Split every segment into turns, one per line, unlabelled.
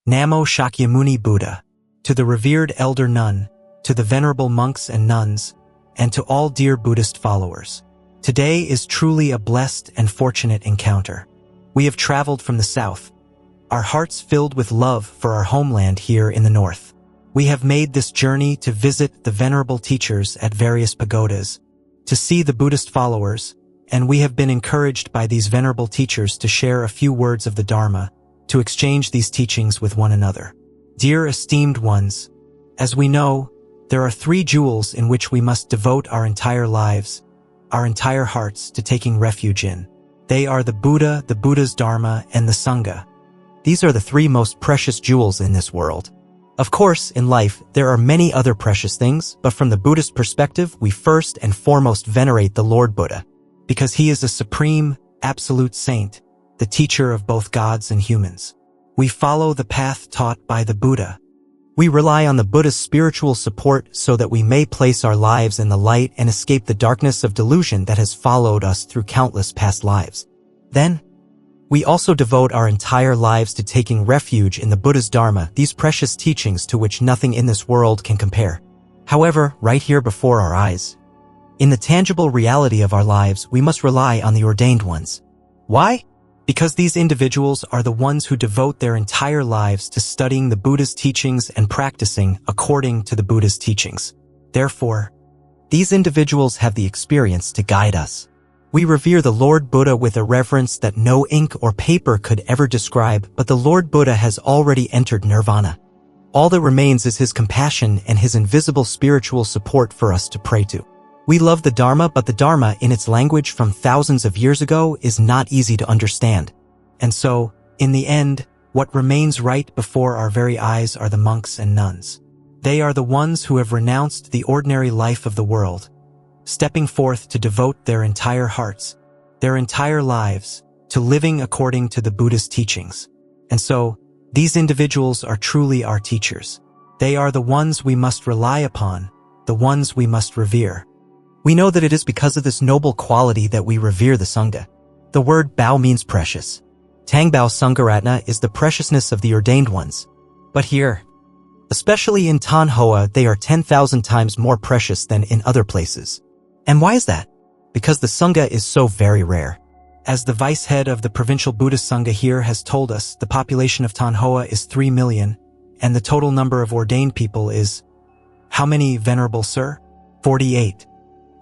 Namo Shakyamuni Buddha, to the revered elder nun, to the venerable monks and nuns, and to all dear Buddhist followers. Today is truly a blessed and fortunate encounter. We have traveled from the south, our hearts filled with love for our homeland here in the north. We have made this journey to visit the venerable teachers at various pagodas, to see the Buddhist followers, and we have been encouraged by these venerable teachers to share a few words of the Dharma, to exchange these teachings with one another. Dear esteemed ones, as we know, there are three jewels in which we must devote our entire lives, our entire hearts to taking refuge in. They are the Buddha, the Buddha's Dharma, and the Sangha. These are the three most precious jewels in this world. Of course, in life, there are many other precious things, but from the Buddhist perspective, we first and foremost venerate the Lord Buddha, because he is a supreme, absolute saint, the teacher of both gods and humans. We follow the path taught by the Buddha. We rely on the Buddha's spiritual support so that we may place our lives in the light and escape the darkness of delusion that has followed us through countless past lives. Then, we also devote our entire lives to taking refuge in the Buddha's Dharma, these precious teachings to which nothing in this world can compare. However, right here before our eyes, in the tangible reality of our lives, we must rely on the ordained ones. Why? Because these individuals are the ones who devote their entire lives to studying the Buddha's teachings and practicing according to the Buddha's teachings. Therefore, these individuals have the experience to guide us. We revere the Lord Buddha with a reverence that no ink or paper could ever describe, but the Lord Buddha has already entered nirvana. All that remains is his compassion and his invisible spiritual support for us to pray to. We love the Dharma, but the Dharma in its language from thousands of years ago is not easy to understand. And so, in the end, what remains right before our very eyes are the monks and nuns. They are the ones who have renounced the ordinary life of the world, stepping forth to devote their entire hearts, their entire lives, to living according to the Buddhist teachings. And so, these individuals are truly our teachers. They are the ones we must rely upon, the ones we must revere. We know that it is because of this noble quality that we revere the Sangha. The word Bao means precious. Tangbao Sangharatna is the preciousness of the ordained ones. But here, especially in Tan Hoa, they are 10,000 times more precious than in other places. And why is that? Because the Sangha is so very rare. As the vice head of the provincial Buddhist Sangha here has told us, the population of Tan Hoa is 3 million, and the total number of ordained people is, how many, Venerable Sir? 48.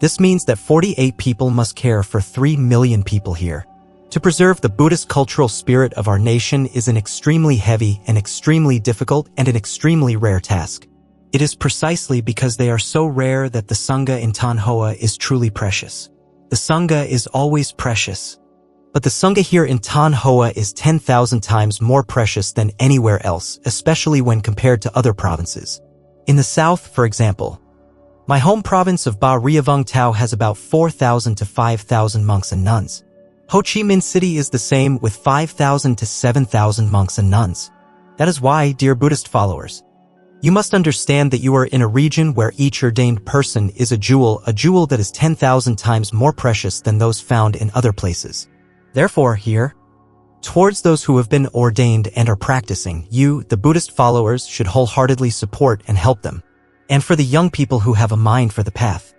This means that 48 people must care for 3 million people here. To preserve the Buddhist cultural spirit of our nation is an extremely heavy, an extremely difficult, and an extremely rare task. It is precisely because they are so rare that the Sangha in Tan Hoa is truly precious. The Sangha is always precious. But the Sangha here in Tan Hoa is 10,000 times more precious than anywhere else, especially when compared to other provinces. In the south, for example, my home province of Ba Ria Vung Tau has about 4,000 to 5,000 monks and nuns. Ho Chi Minh City is the same with 5,000 to 7,000 monks and nuns. That is why, dear Buddhist followers, you must understand that you are in a region where each ordained person is a jewel that is 10,000 times more precious than those found in other places. Therefore, here, towards those who have been ordained and are practicing, you, the Buddhist followers, should wholeheartedly support and help them. And for the young people who have a mind for the path,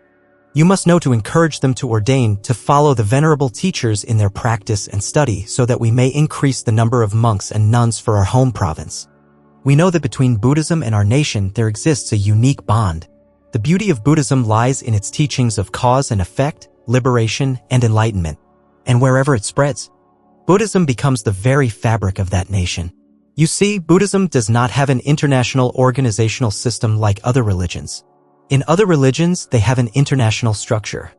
you must know to encourage them to ordain, to follow the venerable teachers in their practice and study so that we may increase the number of monks and nuns for our home province. We know that between Buddhism and our nation there exists a unique bond. The beauty of Buddhism lies in its teachings of cause and effect, liberation, and enlightenment. And wherever it spreads, Buddhism becomes the very fabric of that nation. You see, Buddhism does not have an international organizational system like other religions. In other religions, they have an international structure.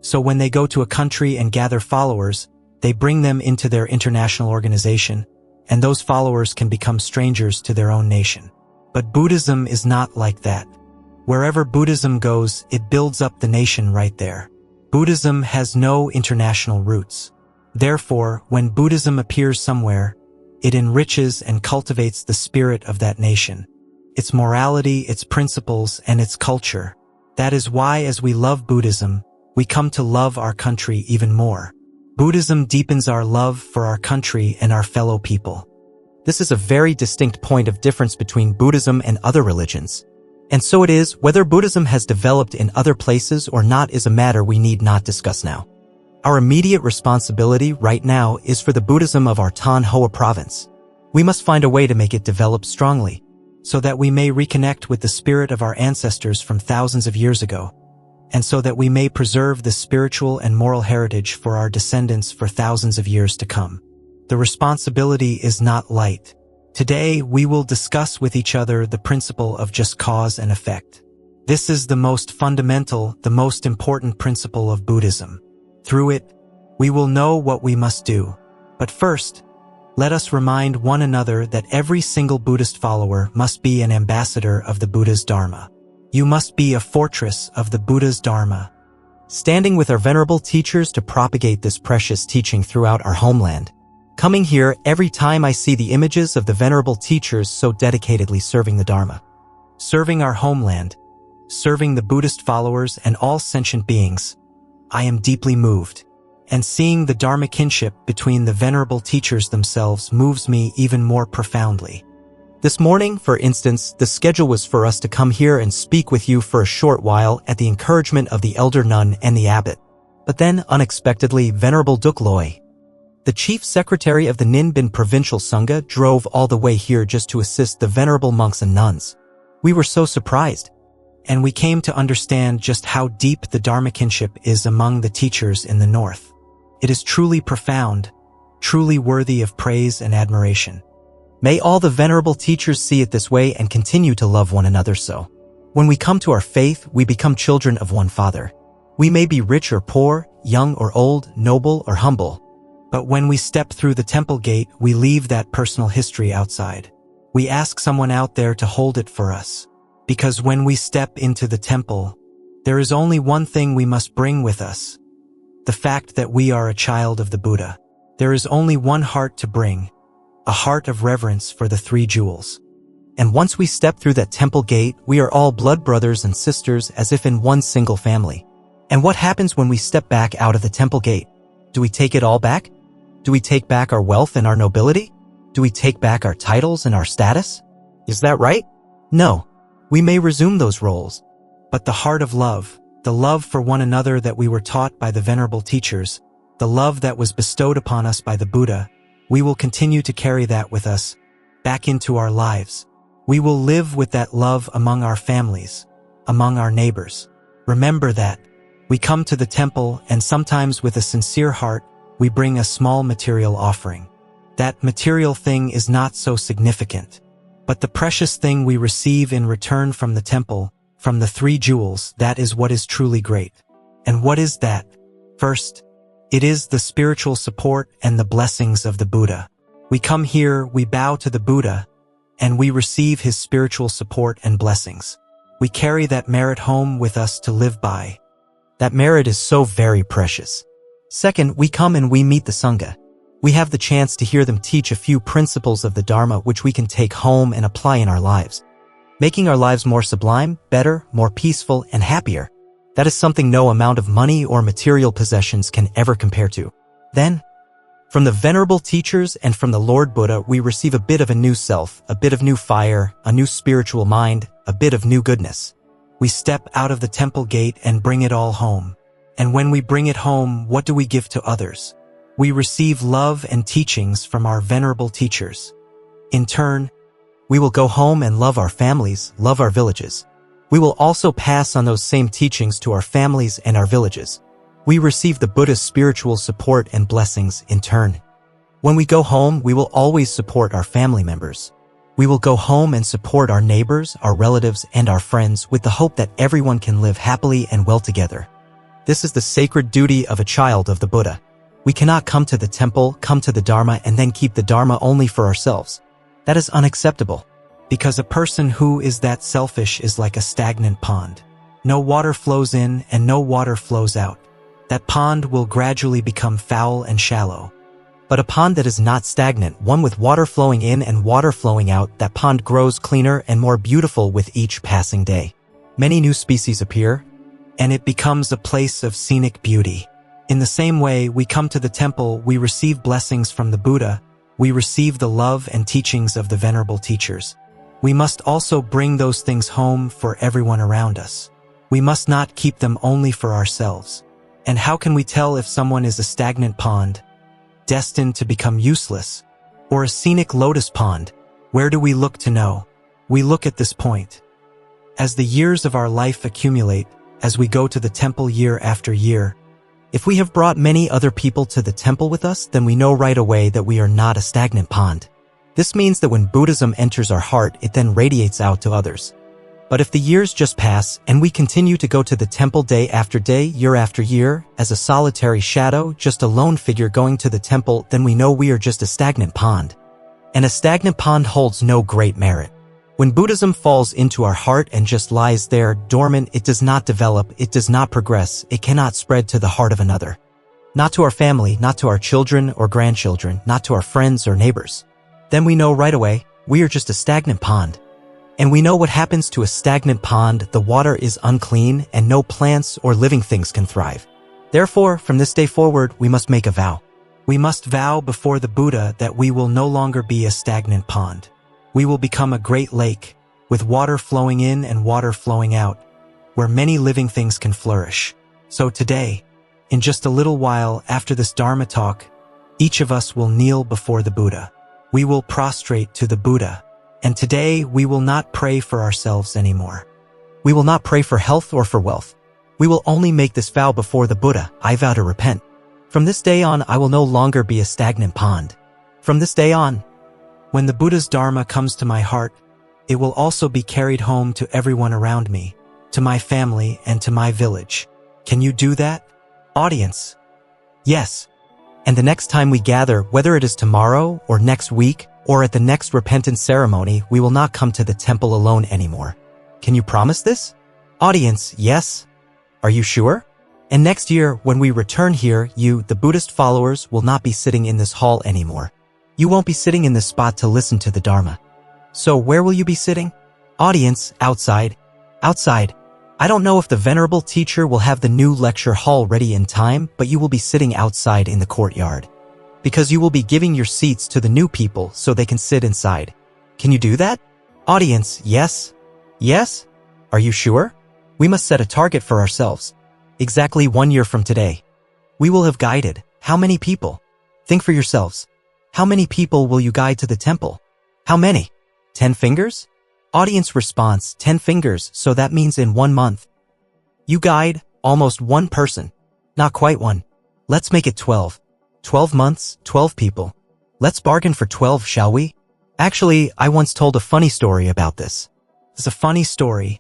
So when they go to a country and gather followers, they bring them into their international organization, and those followers can become strangers to their own nation. But Buddhism is not like that. Wherever Buddhism goes, it builds up the nation right there. Buddhism has no international roots. Therefore, when Buddhism appears somewhere, it enriches and cultivates the spirit of that nation, its morality, its principles, and its culture. That is why, as we love Buddhism, we come to love our country even more. Buddhism deepens our love for our country and our fellow people. This is a very distinct point of difference between Buddhism and other religions. And so it is, whether Buddhism has developed in other places or not is a matter we need not discuss now. Our immediate responsibility right now is for the Buddhism of our Tan Hoa province. We must find a way to make it develop strongly, so that we may reconnect with the spirit of our ancestors from thousands of years ago, and so that we may preserve the spiritual and moral heritage for our descendants for thousands of years to come. The responsibility is not light. Today, we will discuss with each other the principle of just cause and effect. This is the most fundamental, the most important principle of Buddhism. Through it, we will know what we must do. But first, let us remind one another that every single Buddhist follower must be an ambassador of the Buddha's Dharma. You must be a fortress of the Buddha's Dharma, standing with our venerable teachers to propagate this precious teaching throughout our homeland. Coming here every time I see the images of the venerable teachers so dedicatedly serving the Dharma, serving our homeland, serving the Buddhist followers and all sentient beings, I am deeply moved. And seeing the Dharma kinship between the venerable teachers themselves moves me even more profoundly. This morning, for instance, the schedule was for us to come here and speak with you for a short while at the encouragement of the elder nun and the abbot. But then, unexpectedly, Venerable Duk Loi, the chief secretary of the Ninh Binh Provincial Sangha, drove all the way here just to assist the venerable monks and nuns. We were so surprised, and we came to understand just how deep the Dharma kinship is among the teachers in the north. It is truly profound, truly worthy of praise and admiration. May all the venerable teachers see it this way and continue to love one another so. When we come to our faith, we become children of one Father. We may be rich or poor, young or old, noble or humble. But when we step through the temple gate, we leave that personal history outside. We ask someone out there to hold it for us. Because when we step into the temple, there is only one thing we must bring with us. The fact that we are a child of the Buddha. There is only one heart to bring, a heart of reverence for the three jewels. And once we step through that temple gate, we are all blood brothers and sisters as if in one single family. And what happens when we step back out of the temple gate? Do we take it all back? Do we take back our wealth and our nobility? Do we take back our titles and our status? Is that right? No. We may resume those roles. But the heart of love, the love for one another that we were taught by the venerable teachers, the love that was bestowed upon us by the Buddha, we will continue to carry that with us, back into our lives. We will live with that love among our families, among our neighbors. Remember that. We come to the temple and sometimes with a sincere heart, we bring a small material offering. That material thing is not so significant. But the precious thing we receive in return from the temple, from the three jewels, that is what is truly great. And what is that? First, it is the spiritual support and the blessings of the Buddha. We come here, we bow to the Buddha, and we receive his spiritual support and blessings. We carry that merit home with us to live by. That merit is so very precious. Second, we come and we meet the Sangha. We have the chance to hear them teach a few principles of the Dharma which we can take home and apply in our lives, making our lives more sublime, better, more peaceful, and happier. That is something no amount of money or material possessions can ever compare to. Then, from the venerable teachers and from the Lord Buddha, we receive a bit of a new self, a bit of new fire, a new spiritual mind, a bit of new goodness. We step out of the temple gate and bring it all home. And when we bring it home, what do we give to others? We receive love and teachings from our venerable teachers. In turn, we will go home and love our families, love our villages. We will also pass on those same teachings to our families and our villages. We receive the Buddha's spiritual support and blessings in turn. When we go home, we will always support our family members. We will go home and support our neighbors, our relatives, and our friends with the hope that everyone can live happily and well together. This is the sacred duty of a child of the Buddha. We cannot come to the temple, come to the Dharma, and then keep the Dharma only for ourselves. That is unacceptable. Because a person who is that selfish is like a stagnant pond. No water flows in and no water flows out. That pond will gradually become foul and shallow. But a pond that is not stagnant, one with water flowing in and water flowing out, that pond grows cleaner and more beautiful with each passing day. Many new species appear, and it becomes a place of scenic beauty. In the same way, we come to the temple, we receive blessings from the Buddha, we receive the love and teachings of the venerable teachers. We must also bring those things home for everyone around us. We must not keep them only for ourselves. And how can we tell if someone is a stagnant pond, destined to become useless, or a scenic lotus pond? Where do we look to know? We look at this point. As the years of our life accumulate, as we go to the temple year after year, if we have brought many other people to the temple with us, then we know right away that we are not a stagnant pond. This means that when Buddhism enters our heart, it then radiates out to others. But if the years just pass and we continue to go to the temple day after day, year after year, as a solitary shadow, just a lone figure going to the temple, then we know we are just a stagnant pond. And a stagnant pond holds no great merit. When Buddhism falls into our heart and just lies there, dormant, it does not develop, it does not progress, it cannot spread to the heart of another. Not to our family, not to our children or grandchildren, not to our friends or neighbors. Then we know right away, we are just a stagnant pond. And we know what happens to a stagnant pond: the water is unclean and no plants or living things can thrive. Therefore, from this day forward, we must make a vow. We must vow before the Buddha that we will no longer be a stagnant pond. We will become a great lake, with water flowing in and water flowing out, where many living things can flourish. So today, in just a little while after this Dharma talk, each of us will kneel before the Buddha. We will prostrate to the Buddha. And today, we will not pray for ourselves anymore. We will not pray for health or for wealth. We will only make this vow before the Buddha. I vow to repent. From this day on, I will no longer be a stagnant pond. From this day on, when the Buddha's Dharma comes to my heart, it will also be carried home to everyone around me, to my family and to my village. Can you do that? Audience. Yes. And the next time we gather, whether it is tomorrow or next week or at the next repentance ceremony, we will not come to the temple alone anymore. Can you promise this? Audience, yes. Are you sure? And next year, when we return here, you, the Buddhist followers, will not be sitting in this hall anymore. You won't be sitting in this spot to listen to the Dharma. So where will you be sitting? Audience, outside. Outside. I don't know if the venerable teacher will have the new lecture hall ready in time, but you will be sitting outside in the courtyard. Because you will be giving your seats to the new people so they can sit inside. Can you do that? Audience, yes. Yes? Are you sure? We must set a target for ourselves. Exactly 1 year from today. We will have guided how many people? Think for yourselves. How many people will you guide to the temple? How many? 10 fingers? Audience response, 10 fingers, so that means in 1 month. You guide almost 1 person. Not quite 1. Let's make it 12. 12 months, 12 people. Let's bargain for 12, shall we? Actually, I once told a funny story about this. It's a funny story,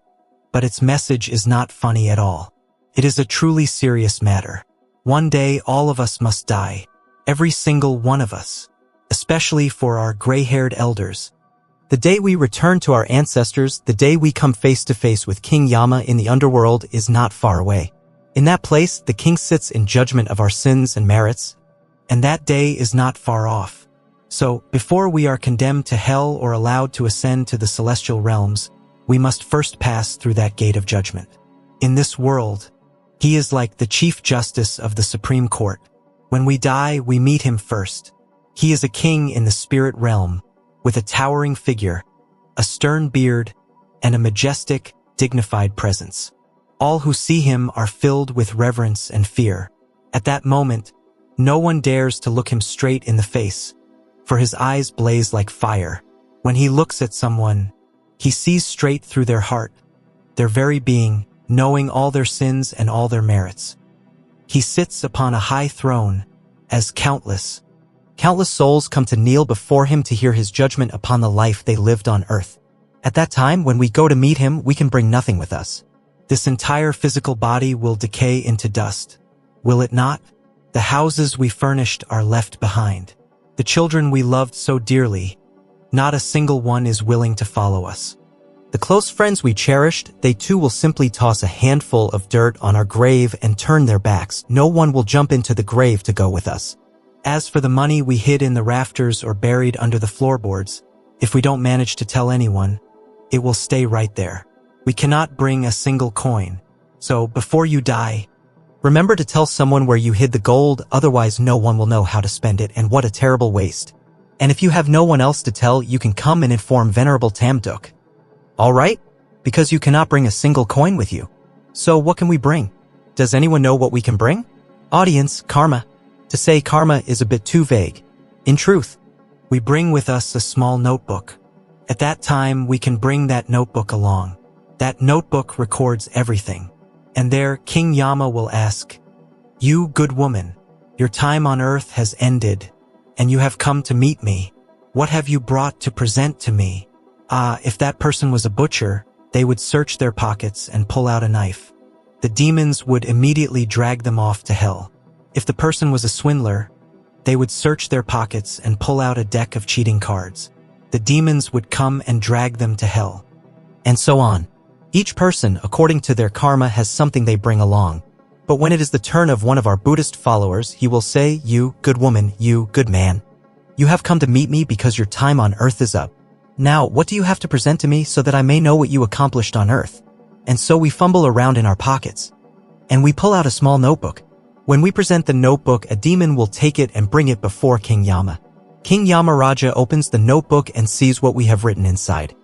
but its message is not funny at all. It is a truly serious matter. One day, all of us must die. Every single one of us. Especially for our gray-haired elders. The day we return to our ancestors, the day we come face to face with King Yama in the underworld, is not far away. In that place, the king sits in judgment of our sins and merits, and that day is not far off. So, before we are condemned to hell or allowed to ascend to the celestial realms, we must first pass through that gate of judgment. In this world, he is like the Chief Justice of the Supreme Court. When we die, we meet him first. He is a king in the spirit realm, with a towering figure, a stern beard, and a majestic, dignified presence. All who see him are filled with reverence and fear. At that moment, no one dares to look him straight in the face, for his eyes blaze like fire. When he looks at someone, he sees straight through their heart, their very being, knowing all their sins and all their merits. He sits upon a high throne, as countless souls come to kneel before him to hear his judgment upon the life they lived on earth. At that time, when we go to meet him, we can bring nothing with us. This entire physical body will decay into dust. Will it not? The houses we furnished are left behind. The children we loved so dearly, not a single one is willing to follow us. The close friends we cherished, they too will simply toss a handful of dirt on our grave and turn their backs. No one will jump into the grave to go with us. As for the money we hid in the rafters or buried under the floorboards, if we don't manage to tell anyone, it will stay right there. We cannot bring a single coin. So, before you die, remember to tell someone where you hid the gold, otherwise no one will know how to spend it, and what a terrible waste. And if you have no one else to tell, you can come and inform Venerable Tamduk. All right? Because you cannot bring a single coin with you. So what can we bring? Does anyone know what we can bring? Audience, karma. To say karma is a bit too vague. In truth, we bring with us a small notebook. At that time, we can bring that notebook along. That notebook records everything. And there, King Yama will ask, "You, good woman, your time on earth has ended, and you have come to meet me. What have you brought to present to me?" If that person was a butcher, they would search their pockets and pull out a knife. The demons would immediately drag them off to hell. If the person was a swindler, they would search their pockets and pull out a deck of cheating cards. The demons would come and drag them to hell. And so on. Each person, according to their karma, has something they bring along. But when it is the turn of one of our Buddhist followers, he will say, "You, good woman, you, good man. You have come to meet me because your time on earth is up. Now, what do you have to present to me so that I may know what you accomplished on earth?" And so we fumble around in our pockets. And we pull out a small notebook. When we present the notebook, a demon will take it and bring it before King Yama. King Yamaraja opens the notebook and sees what we have written inside.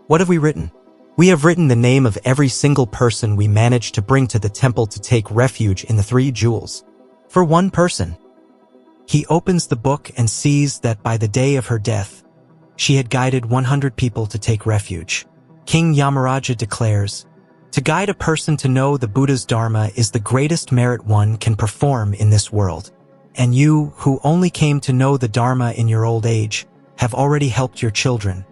What have we written? We have written the name of every single person we managed to bring to the temple to take refuge in the 3 jewels. For one person. He opens the book and sees that by the day of her death, she had guided 100 people to take refuge. King Yamaraja declares, "To guide a person to know the Buddha's Dharma is the greatest merit one can perform in this world. And you, who only came to know the Dharma in your old age, have already helped your children,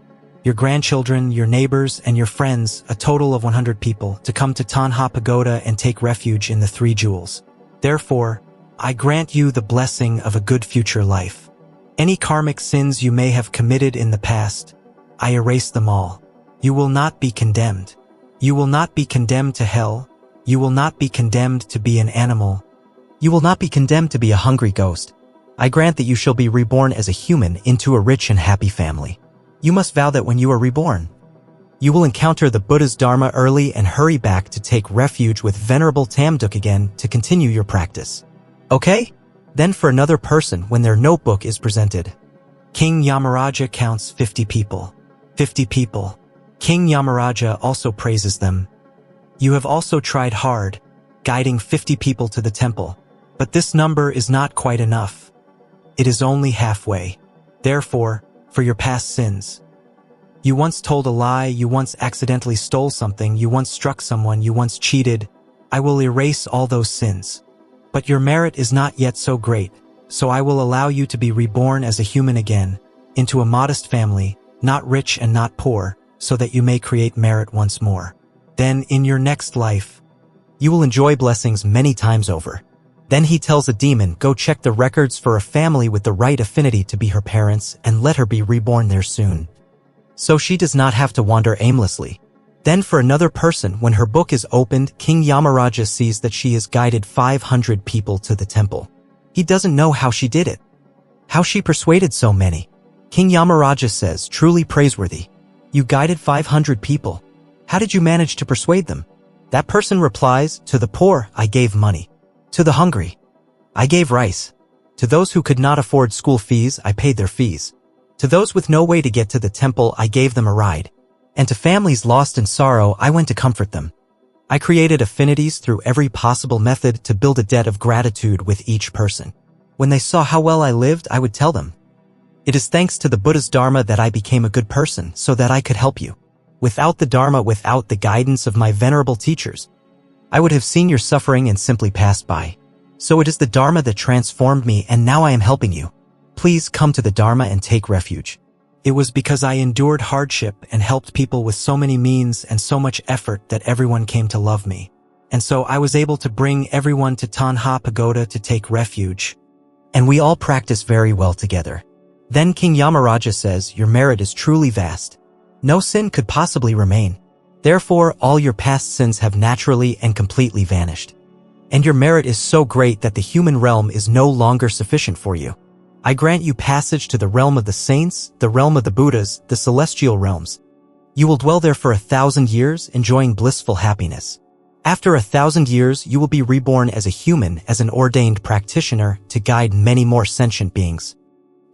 your grandchildren, your neighbors, and your friends, a total of 100 people, to come to Tanha Pagoda and take refuge in the 3 jewels. Therefore, I grant you the blessing of a good future life. Any karmic sins you may have committed in the past, I erase them all. You will not be condemned. You will not be condemned to hell. You will not be condemned to be an animal. You will not be condemned to be a hungry ghost. I grant that you shall be reborn as a human into a rich and happy family. You must vow that when you are reborn, you will encounter the Buddha's Dharma early and hurry back to take refuge with Venerable Tamduk again to continue your practice. Okay? Then for another person, when their notebook is presented, King Yamaraja counts 50 people. 50 people. King Yamaraja also praises them. You have also tried hard, guiding 50 people to the temple. But this number is not quite enough. It is only halfway. Therefore, for your past sins, you once told a lie, you once accidentally stole something, you once struck someone, you once cheated, I will erase all those sins. But your merit is not yet so great, so I will allow you to be reborn as a human again, into a modest family, not rich and not poor, so that you may create merit once more. Then, in your next life, you will enjoy blessings many times over. Then he tells a demon, go check the records for a family with the right affinity to be her parents and let her be reborn there soon. So she does not have to wander aimlessly. Then for another person, when her book is opened, King Yamaraja sees that she has guided 500 people to the temple. He doesn't know how she did it. How she persuaded so many. King Yamaraja says, truly praiseworthy. You guided 500 people. How did you manage to persuade them? That person replies, to the poor, I gave money. To the hungry, I gave rice. To those who could not afford school fees, I paid their fees. To those with no way to get to the temple, I gave them a ride. And to families lost in sorrow, I went to comfort them. I created affinities through every possible method to build a debt of gratitude with each person. When they saw how well I lived, I would tell them, it is thanks to the Buddha's Dharma that I became a good person so that I could help you. Without the Dharma, without the guidance of my venerable teachers, I would have seen your suffering and simply passed by. So it is the Dharma that transformed me, and now I am helping you. Please come to the Dharma and take refuge. It was because I endured hardship and helped people with so many means and so much effort that everyone came to love me. And so I was able to bring everyone to Tanha Pagoda to take refuge. And we all practice very well together. Then King Yamaraja says, your merit is truly vast. No sin could possibly remain. Therefore, all your past sins have naturally and completely vanished. And your merit is so great that the human realm is no longer sufficient for you. I grant you passage to the realm of the saints, the realm of the Buddhas, the celestial realms. You will dwell there for 1,000 years, enjoying blissful happiness. After 1,000 years, you will be reborn as a human, as an ordained practitioner, to guide many more sentient beings.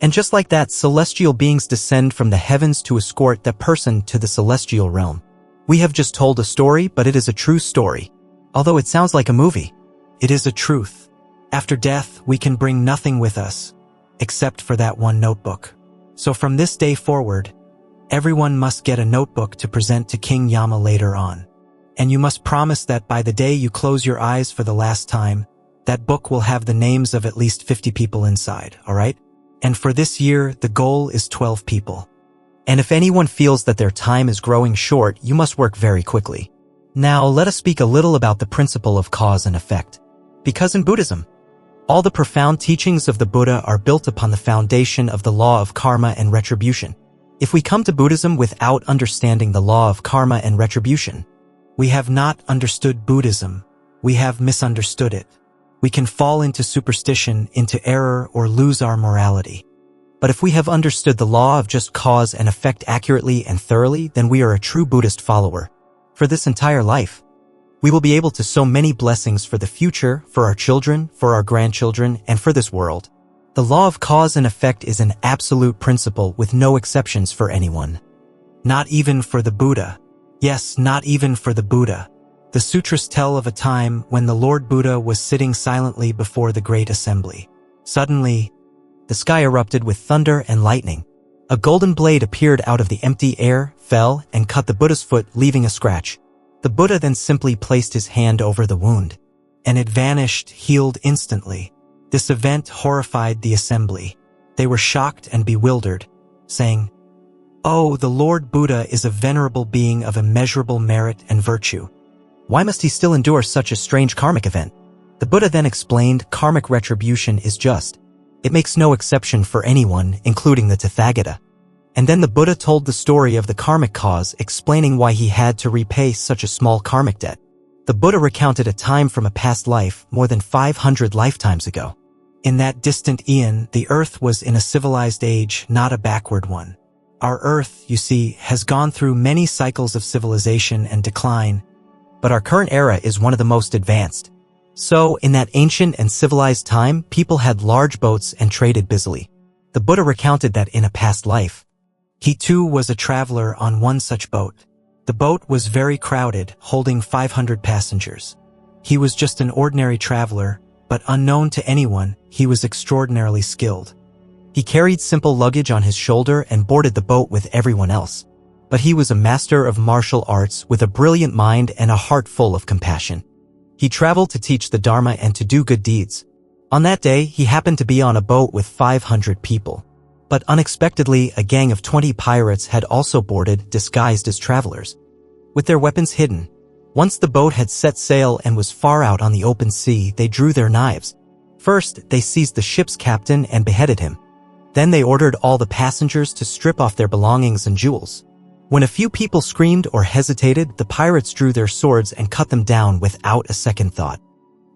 And just like that, celestial beings descend from the heavens to escort that person to the celestial realm. We have just told a story, but it is a true story. Although it sounds like a movie, it is a truth. After death, we can bring nothing with us, except for that one notebook. So from this day forward, everyone must get a notebook to present to King Yama later on. And you must promise that by the day you close your eyes for the last time, that book will have the names of at least 50 people inside, alright? And for this year, the goal is 12 people. And if anyone feels that their time is growing short, you must work very quickly. Now, let us speak a little about the principle of cause and effect. Because in Buddhism, all the profound teachings of the Buddha are built upon the foundation of the law of karma and retribution. If we come to Buddhism without understanding the law of karma and retribution, we have not understood Buddhism. We have misunderstood it. We can fall into superstition, into error, or lose our morality. But if we have understood the law of just cause and effect accurately and thoroughly, then we are a true Buddhist follower. For this entire life, we will be able to sow many blessings for the future, for our children, for our grandchildren, and for this world. The law of cause and effect is an absolute principle with no exceptions for anyone. Not even for the Buddha. Yes, not even for the Buddha. The sutras tell of a time when the Lord Buddha was sitting silently before the great assembly. Suddenly, the sky erupted with thunder and lightning. A golden blade appeared out of the empty air, fell, and cut the Buddha's foot, leaving a scratch. The Buddha then simply placed his hand over the wound, and it vanished, healed instantly. This event horrified the assembly. They were shocked and bewildered, saying, "Oh, the Lord Buddha is a venerable being of immeasurable merit and virtue. Why must he still endure such a strange karmic event?" The Buddha then explained karmic retribution is just. It makes no exception for anyone, including the Tathagata. And then the Buddha told the story of the karmic cause, explaining why he had to repay such a small karmic debt. The Buddha recounted a time from a past life more than 500 lifetimes ago. In that distant eon, the earth was in a civilized age, not a backward one. Our earth, you see, has gone through many cycles of civilization and decline, but our current era is one of the most advanced. So, in that ancient and civilized time, people had large boats and traded busily. The Buddha recounted that in a past life, he too was a traveler on one such boat. The boat was very crowded, holding 500 passengers. He was just an ordinary traveler, but unknown to anyone, he was extraordinarily skilled. He carried simple luggage on his shoulder and boarded the boat with everyone else. But he was a master of martial arts with a brilliant mind and a heart full of compassion. He traveled to teach the Dharma and to do good deeds. On that day, he happened to be on a boat with 500 people. But unexpectedly, a gang of 20 pirates had also boarded, disguised as travelers, with their weapons hidden. Once the boat had set sail and was far out on the open sea, they drew their knives. First, they seized the ship's captain and beheaded him. Then they ordered all the passengers to strip off their belongings and jewels. When a few people screamed or hesitated, the pirates drew their swords and cut them down without a second thought.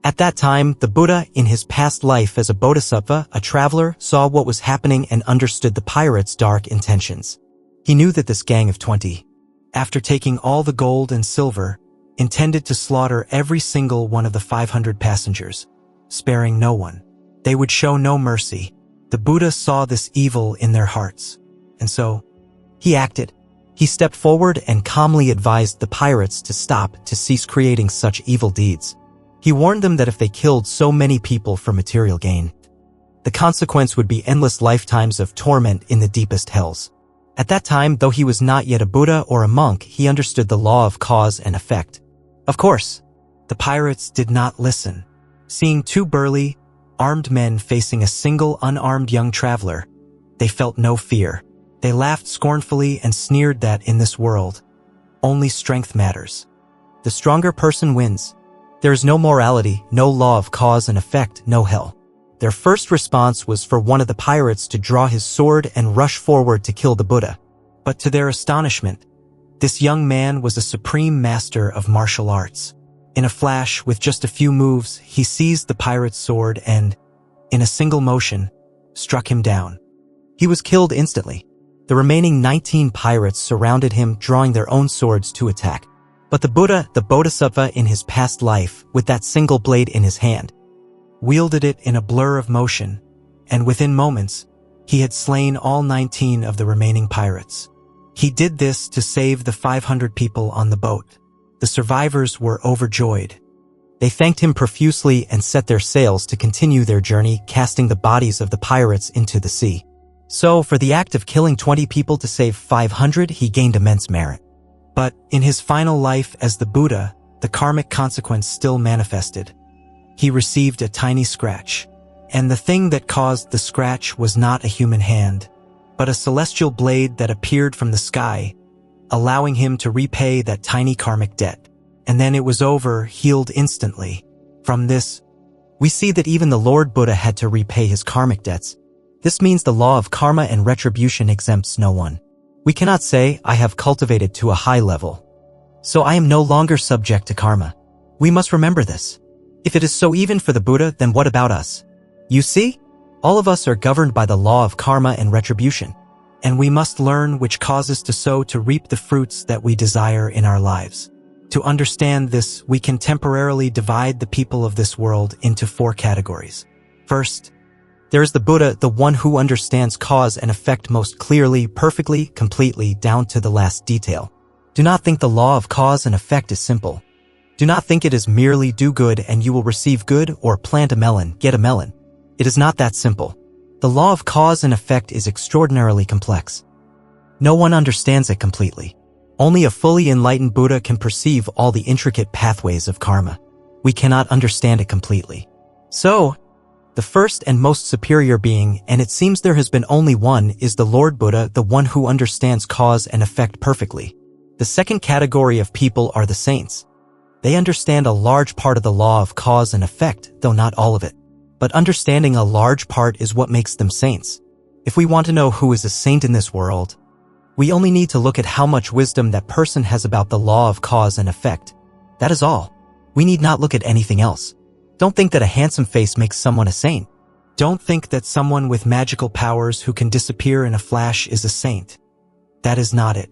At that time, the Buddha, in his past life as a bodhisattva, a traveler, saw what was happening and understood the pirates' dark intentions. He knew that this gang of 20, after taking all the gold and silver, intended to slaughter every single one of the 500 passengers, sparing no one. They would show no mercy. The Buddha saw this evil in their hearts, and so he acted. He stepped forward and calmly advised the pirates to stop, to cease creating such evil deeds. He warned them that if they killed so many people for material gain, the consequence would be endless lifetimes of torment in the deepest hells. At that time, though he was not yet a Buddha or a monk, he understood the law of cause and effect. Of course, the pirates did not listen. Seeing two burly, armed men facing a single unarmed young traveler, they felt no fear. They laughed scornfully and sneered that in this world, only strength matters. The stronger person wins. There is no morality, no law of cause and effect, no hell. Their first response was for one of the pirates to draw his sword and rush forward to kill the Buddha. But to their astonishment, this young man was a supreme master of martial arts. In a flash, with just a few moves, he seized the pirate's sword and, in a single motion, struck him down. He was killed instantly. The remaining 19 pirates surrounded him, drawing their own swords to attack. But the Buddha, the Bodhisattva in his past life, with that single blade in his hand, wielded it in a blur of motion, and within moments, He had slain all 19 of the remaining pirates. He did this to save the 500 people on the boat. The survivors were overjoyed. They thanked him profusely and set their sails to continue their journey, casting the bodies of the pirates into the sea. So, for the act of killing 20 people to save 500, he gained immense merit. But, in his final life as the Buddha, the karmic consequence still manifested. He received a tiny scratch. And the thing that caused the scratch was not a human hand, but a celestial blade that appeared from the sky, allowing him to repay that tiny karmic debt. And then it was over, healed instantly. From this, we see that even the Lord Buddha had to repay his karmic debts. This means the law of karma and retribution exempts no one. We cannot say, I have cultivated to a high level, so I am no longer subject to karma. We must remember this. If it is so even for the Buddha, then what about us? You see, all of us are governed by the law of karma and retribution, and we must learn which causes to sow to reap the fruits that we desire in our lives. To understand this, we can temporarily divide the people of this world into 4 categories. First, there is the Buddha, the one who understands cause and effect most clearly, perfectly, completely, down to the last detail. Do not think the law of cause and effect is simple. Do not think it is merely do good and you will receive good, or plant a melon, get a melon. It is not that simple. The law of cause and effect is extraordinarily complex. No one understands it completely. Only a fully enlightened Buddha can perceive all the intricate pathways of karma. We cannot understand it completely. So, the first and most superior being, and it seems there has been only one, is the Lord Buddha, the one who understands cause and effect perfectly. The second category of people are the saints. They understand a large part of the law of cause and effect, though not all of it. But understanding a large part is what makes them saints. If we want to know who is a saint in this world, we only need to look at how much wisdom that person has about the law of cause and effect. That is all. We need not look at anything else. Don't think that a handsome face makes someone a saint. Don't think that someone with magical powers who can disappear in a flash is a saint. That is not it.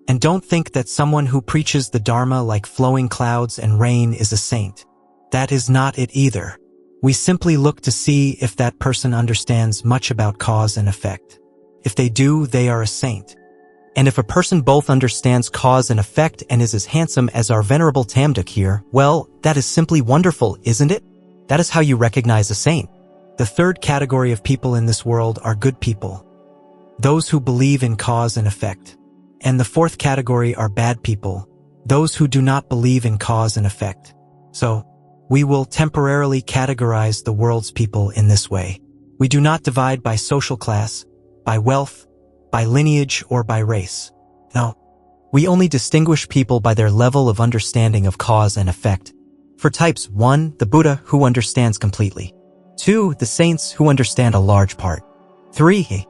And don't think that someone who preaches the Dharma like flowing clouds and rain is a saint. That is not it either. We simply look to see if that person understands much about cause and effect. If they do, they are a saint. And if a person both understands cause and effect and is as handsome as our Venerable Tamduk here, well, that is simply wonderful, isn't it? That is how you recognize a saint. The third category of people in this world are good people, those who believe in cause and effect. And the fourth category are bad people, those who do not believe in cause and effect. So, we will temporarily categorize the world's people in this way. We do not divide by social class, by wealth, by lineage, or by race. No, we only distinguish people by their level of understanding of cause and effect. For types 1, the Buddha who understands completely. 2, the saints who understand a large part. 3,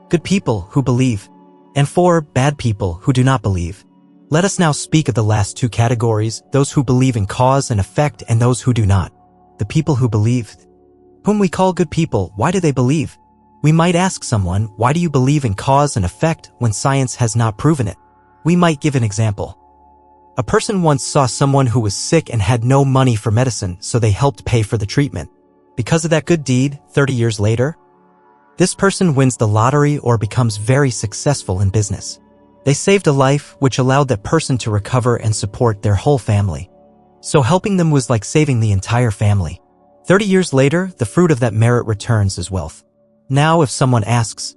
good people who believe. And 4, bad people who do not believe. Let us now speak of the last 2 categories, those who believe in cause and effect and those who do not. The people who believe, whom we call good people, why do they believe? We might ask someone, why do you believe in cause and effect when science has not proven it? We might give an example. A person once saw someone who was sick and had no money for medicine, so they helped pay for the treatment. Because of that good deed, 30 years later, this person wins the lottery or becomes very successful in business. They saved a life, which allowed that person to recover and support their whole family. So helping them was like saving the entire family. 30 years later, the fruit of that merit returns as wealth. Now, if someone asks,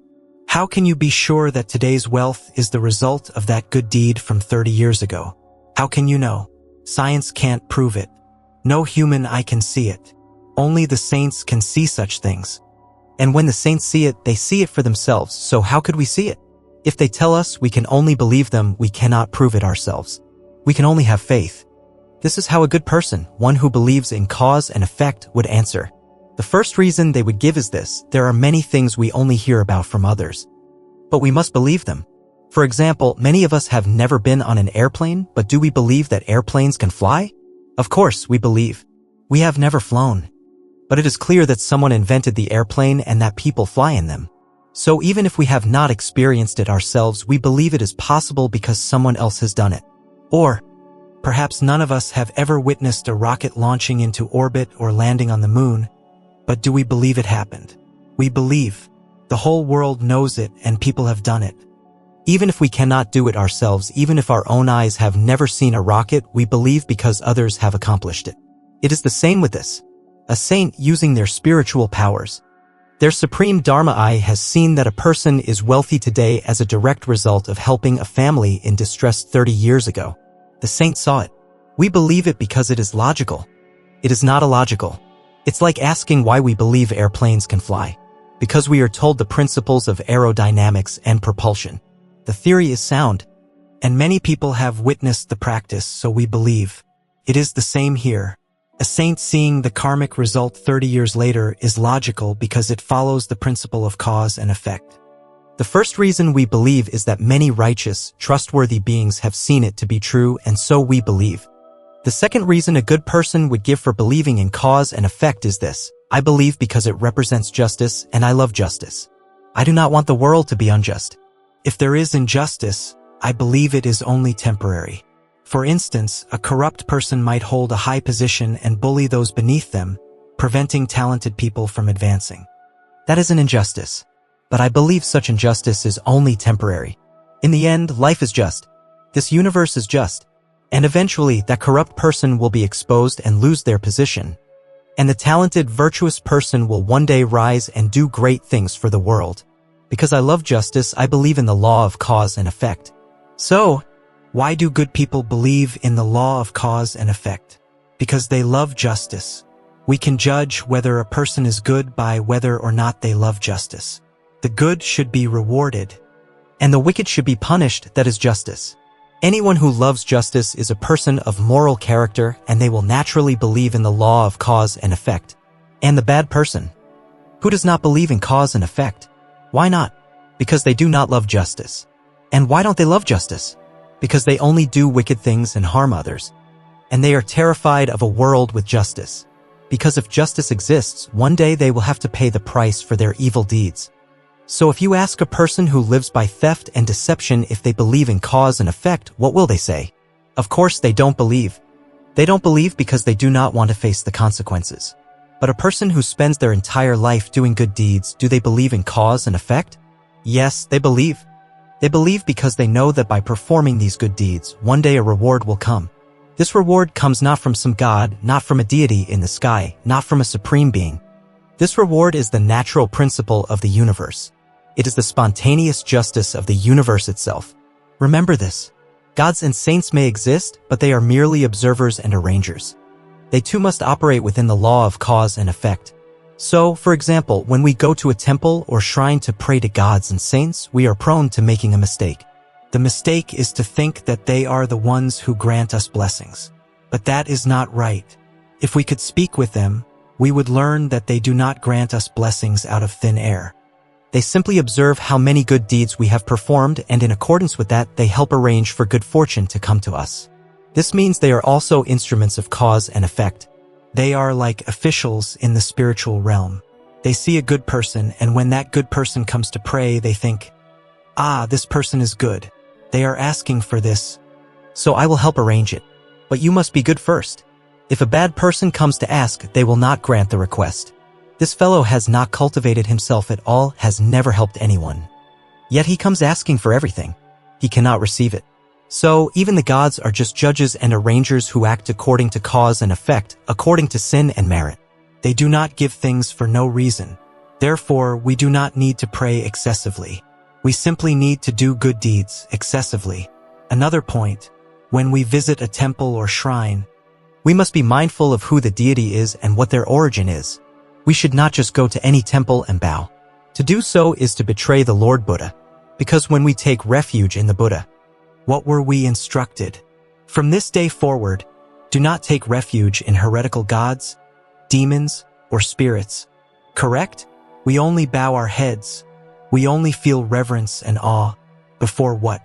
how can you be sure that today's wealth is the result of that good deed from 30 years ago? How can you know? Science can't prove it. No human eye can see it. Only the saints can see such things. And when the saints see it, they see it for themselves, so how could we see it? If they tell us we can only believe them, we cannot prove it ourselves. We can only have faith. This is how a good person, one who believes in cause and effect, would answer. The first reason they would give is this: there are many things we only hear about from others, but we must believe them. For example, many of us have never been on an airplane, but do we believe that airplanes can fly? Of course, we believe. We have never flown. But it is clear that someone invented the airplane and that people fly in them. So even if we have not experienced it ourselves, we believe it is possible because someone else has done it. Or, perhaps none of us have ever witnessed a rocket launching into orbit or landing on the moon, but do we believe it happened? We believe. The whole world knows it and people have done it. Even if we cannot do it ourselves, even if our own eyes have never seen a rocket, we believe because others have accomplished it. It is the same with this. A saint using their spiritual powers. Their supreme Dharma eye has seen that a person is wealthy today as a direct result of helping a family in distress 30 years ago. The saint saw it. We believe it because it is logical. It is not illogical. It's like asking why we believe airplanes can fly. Because we are told the principles of aerodynamics and propulsion. The theory is sound, and many people have witnessed the practice, so we believe. It is the same here. A saint seeing the karmic result 30 years later is logical because it follows the principle of cause and effect. The first reason we believe is that many righteous, trustworthy beings have seen it to be true, and so we believe. The second reason a good person would give for believing in cause and effect is this: I believe because it represents justice, and I love justice. I do not want the world to be unjust. If there is injustice, I believe it is only temporary. For instance, a corrupt person might hold a high position and bully those beneath them, preventing talented people from advancing. That is an injustice. But I believe such injustice is only temporary. In the end, life is just. This universe is just. And eventually, that corrupt person will be exposed and lose their position. And the talented, virtuous person will one day rise and do great things for the world. Because I love justice, I believe in the law of cause and effect. So, why do good people believe in the law of cause and effect? Because they love justice. We can judge whether a person is good by whether or not they love justice. The good should be rewarded, and the wicked should be punished. That is justice. Anyone who loves justice is a person of moral character, and they will naturally believe in the law of cause and effect. And the bad person, who does not believe in cause and effect? Why not? Because they do not love justice. And why don't they love justice? Because they only do wicked things and harm others. And they are terrified of a world with justice. Because if justice exists, one day they will have to pay the price for their evil deeds. So if you ask a person who lives by theft and deception if they believe in cause and effect, what will they say? Of course they don't believe. They don't believe because they do not want to face the consequences. But a person who spends their entire life doing good deeds, do they believe in cause and effect? Yes, they believe. They believe because they know that by performing these good deeds, one day a reward will come. This reward comes not from some god, not from a deity in the sky, not from a supreme being. This reward is the natural principle of the universe. It is the spontaneous justice of the universe itself. Remember this. Gods and saints may exist, but they are merely observers and arrangers. They too must operate within the law of cause and effect. So, for example, when we go to a temple or shrine to pray to gods and saints, we are prone to making a mistake. The mistake is to think that they are the ones who grant us blessings. But that is not right. If we could speak with them, we would learn that they do not grant us blessings out of thin air. They simply observe how many good deeds we have performed, and in accordance with that, they help arrange for good fortune to come to us. This means they are also instruments of cause and effect. They are like officials in the spiritual realm. They see a good person, and when that good person comes to pray, they think, "Ah, this person is good. They are asking for this, so I will help arrange it. But you must be good first." If a bad person comes to ask, they will not grant the request. This fellow has not cultivated himself at all, has never helped anyone. Yet he comes asking for everything. He cannot receive it. So, even the gods are just judges and arrangers who act according to cause and effect, according to sin and merit. They do not give things for no reason. Therefore, we do not need to pray excessively. We simply need to do good deeds excessively. Another point, when we visit a temple or shrine, we must be mindful of who the deity is and what their origin is. We should not just go to any temple and bow. To do so is to betray the Lord Buddha. Because when we take refuge in the Buddha, what were we instructed? From this day forward, do not take refuge in heretical gods, demons, or spirits. Correct? We only bow our heads. We only feel reverence and awe. Before what?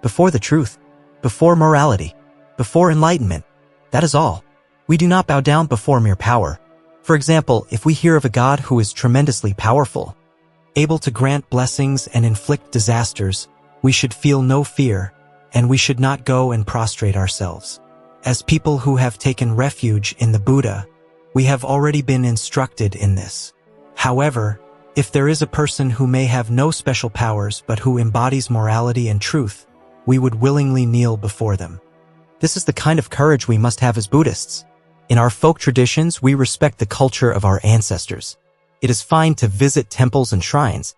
Before the truth. Before morality. Before enlightenment. That is all. We do not bow down before mere power. For example, if we hear of a god who is tremendously powerful, able to grant blessings and inflict disasters, we should feel no fear, and we should not go and prostrate ourselves. As people who have taken refuge in the Buddha, we have already been instructed in this. However, If there is a person who may have no special powers but who embodies morality and truth, we would willingly kneel before them. This is the kind of courage we must have as Buddhists. In our folk traditions, we respect the culture of our ancestors. It is fine to visit temples and shrines,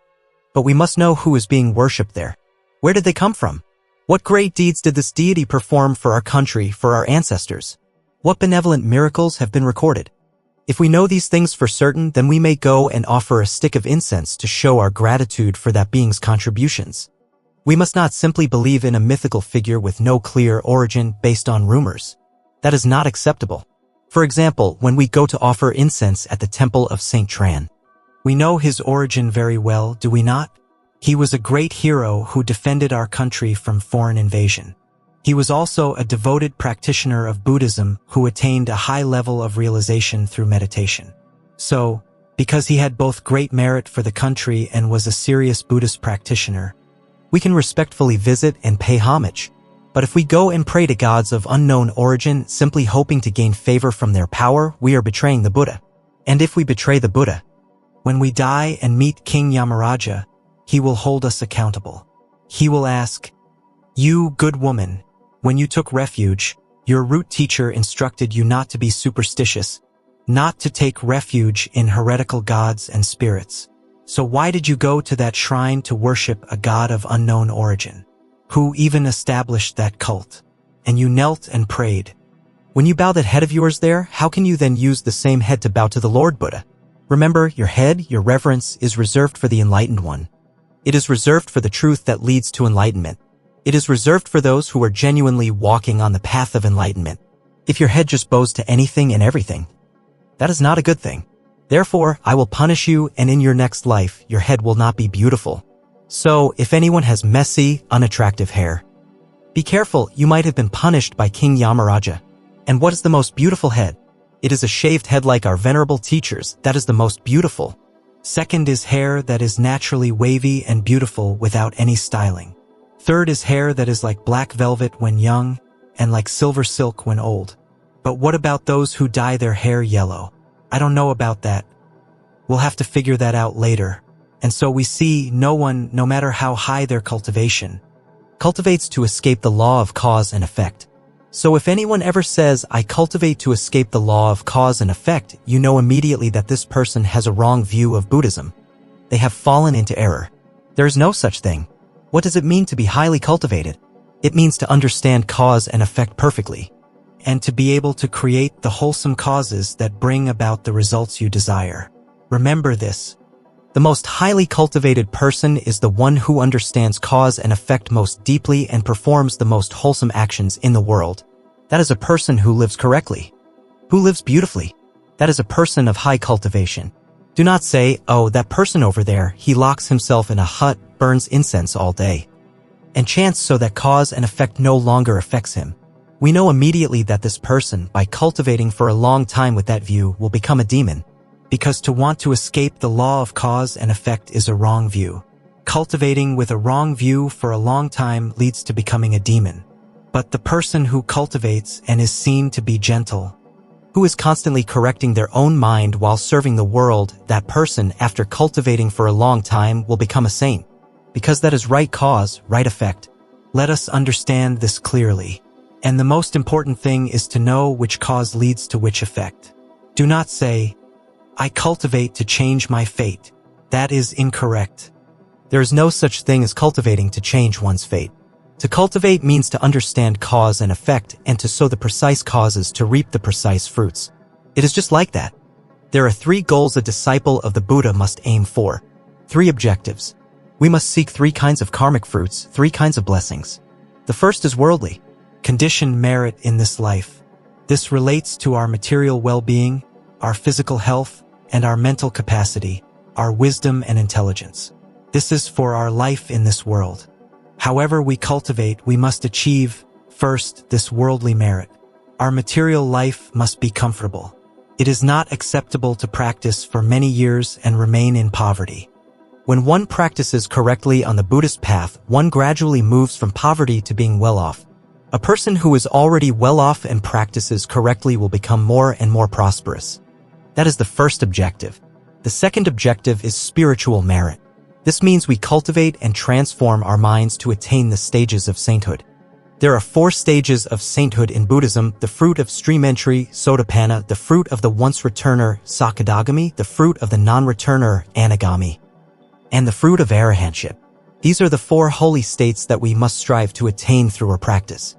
but we must know who is being worshipped there. Where did they come from? What great deeds did this deity perform for our country, for our ancestors? What benevolent miracles have been recorded? If we know these things for certain, then we may go and offer a stick of incense to show our gratitude for that being's contributions. We must not simply believe in a mythical figure with no clear origin based on rumors. That is not acceptable. For example, when we go to offer incense at the temple of Saint Tran, we know his origin very well, do we not? He was a great hero who defended our country from foreign invasion. He was also a devoted practitioner of Buddhism who attained a high level of realization through meditation. So, because he had both great merit for the country and was a serious Buddhist practitioner, we can respectfully visit and pay homage. But if we go and pray to gods of unknown origin simply hoping to gain favor from their power, we are betraying the Buddha. And if we betray the Buddha, when we die and meet King Yamaraja, he will hold us accountable. He will ask, "You, good woman, when you took refuge, your root teacher instructed you not to be superstitious, not to take refuge in heretical gods and spirits. So why did you go to that shrine to worship a god of unknown origin? Who even established that cult? And you knelt and prayed. When you bow that head of yours there, how can you then use the same head to bow to the Lord Buddha? Remember, your head, your reverence, is reserved for the enlightened one. It is reserved for the truth that leads to enlightenment. It is reserved for those who are genuinely walking on the path of enlightenment. If your head just bows to anything and everything, that is not a good thing. Therefore, I will punish you, and in your next life, your head will not be beautiful. So, if anyone has messy, unattractive hair, be careful, you might have been punished by King Yamaraja. And what is the most beautiful head? It is a shaved head like our venerable teachers, that is the most beautiful. Second is hair that is naturally wavy and beautiful without any styling. Third is hair that is like black velvet when young and like silver silk when old. But what about those who dye their hair yellow? I don't know about that. We'll have to figure that out later. And so we see no one, no matter how high their cultivation, cultivates to escape the law of cause and effect. So if anyone ever says, "I cultivate to escape the law of cause and effect," you know immediately that this person has a wrong view of Buddhism. They have fallen into error. There is no such thing. What does it mean to be highly cultivated? It means to understand cause and effect perfectly, and to be able to create the wholesome causes that bring about the results you desire. Remember this. The most highly cultivated person is the one who understands cause and effect most deeply and performs the most wholesome actions in the world. That is a person who lives correctly, who lives beautifully. That is a person of high cultivation. Do not say, "Oh, that person over there, he locks himself in a hut, burns incense all day, and chants so that cause and effect no longer affects him." We know immediately that this person, by cultivating for a long time with that view, will become a demon. Because to want to escape the law of cause and effect is a wrong view. Cultivating with a wrong view for a long time leads to becoming a demon. But the person who cultivates and is seen to be gentle, who is constantly correcting their own mind while serving the world, that person, after cultivating for a long time, will become a saint. Because that is right cause, right effect. Let us understand this clearly. And the most important thing is to know which cause leads to which effect. Do not say, "I cultivate to change my fate." That is incorrect. There is no such thing as cultivating to change one's fate. To cultivate means to understand cause and effect and to sow the precise causes to reap the precise fruits. It is just like that. There are 3 goals a disciple of the Buddha must aim for. 3 objectives. We must seek 3 kinds of karmic fruits, 3 kinds of blessings. The first is worldly, conditioned merit in this life. This relates to our material well-being, our physical health, and our mental capacity, our wisdom and intelligence. This is for our life in this world. However we cultivate, we must achieve, first, this worldly merit. Our material life must be comfortable. It is not acceptable to practice for many years and remain in poverty. When one practices correctly on the Buddhist path, one gradually moves from poverty to being well-off. A person who is already well-off and practices correctly will become more and more prosperous. That is the first objective. The second objective is spiritual merit. This means we cultivate and transform our minds to attain the stages of sainthood. There are 4 stages of sainthood in Buddhism: the fruit of stream entry, Sotapanna; the fruit of the once-returner, Sakadagami; the fruit of the non-returner, Anagami; and the fruit of arahantship. These are the 4 holy states that we must strive to attain through our practice.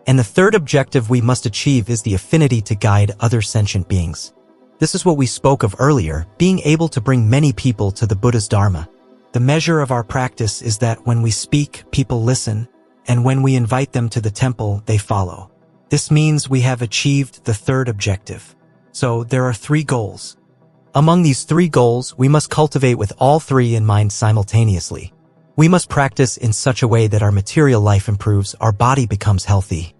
And the third objective we must achieve is the affinity to guide other sentient beings. This is what we spoke of earlier, being able to bring many people to the Buddha's Dharma. The measure of our practice is that when we speak, people listen, and when we invite them to the temple, they follow. This means we have achieved the third objective. So there are 3 goals. Among these 3 goals, we must cultivate with all 3 in mind simultaneously. We must practice in such a way that our material life improves, our body becomes healthy,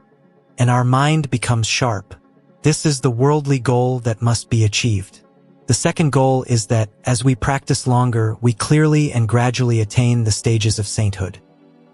and our mind becomes sharp. This is the worldly goal that must be achieved. The second goal is that, as we practice longer, we clearly and gradually attain the stages of sainthood.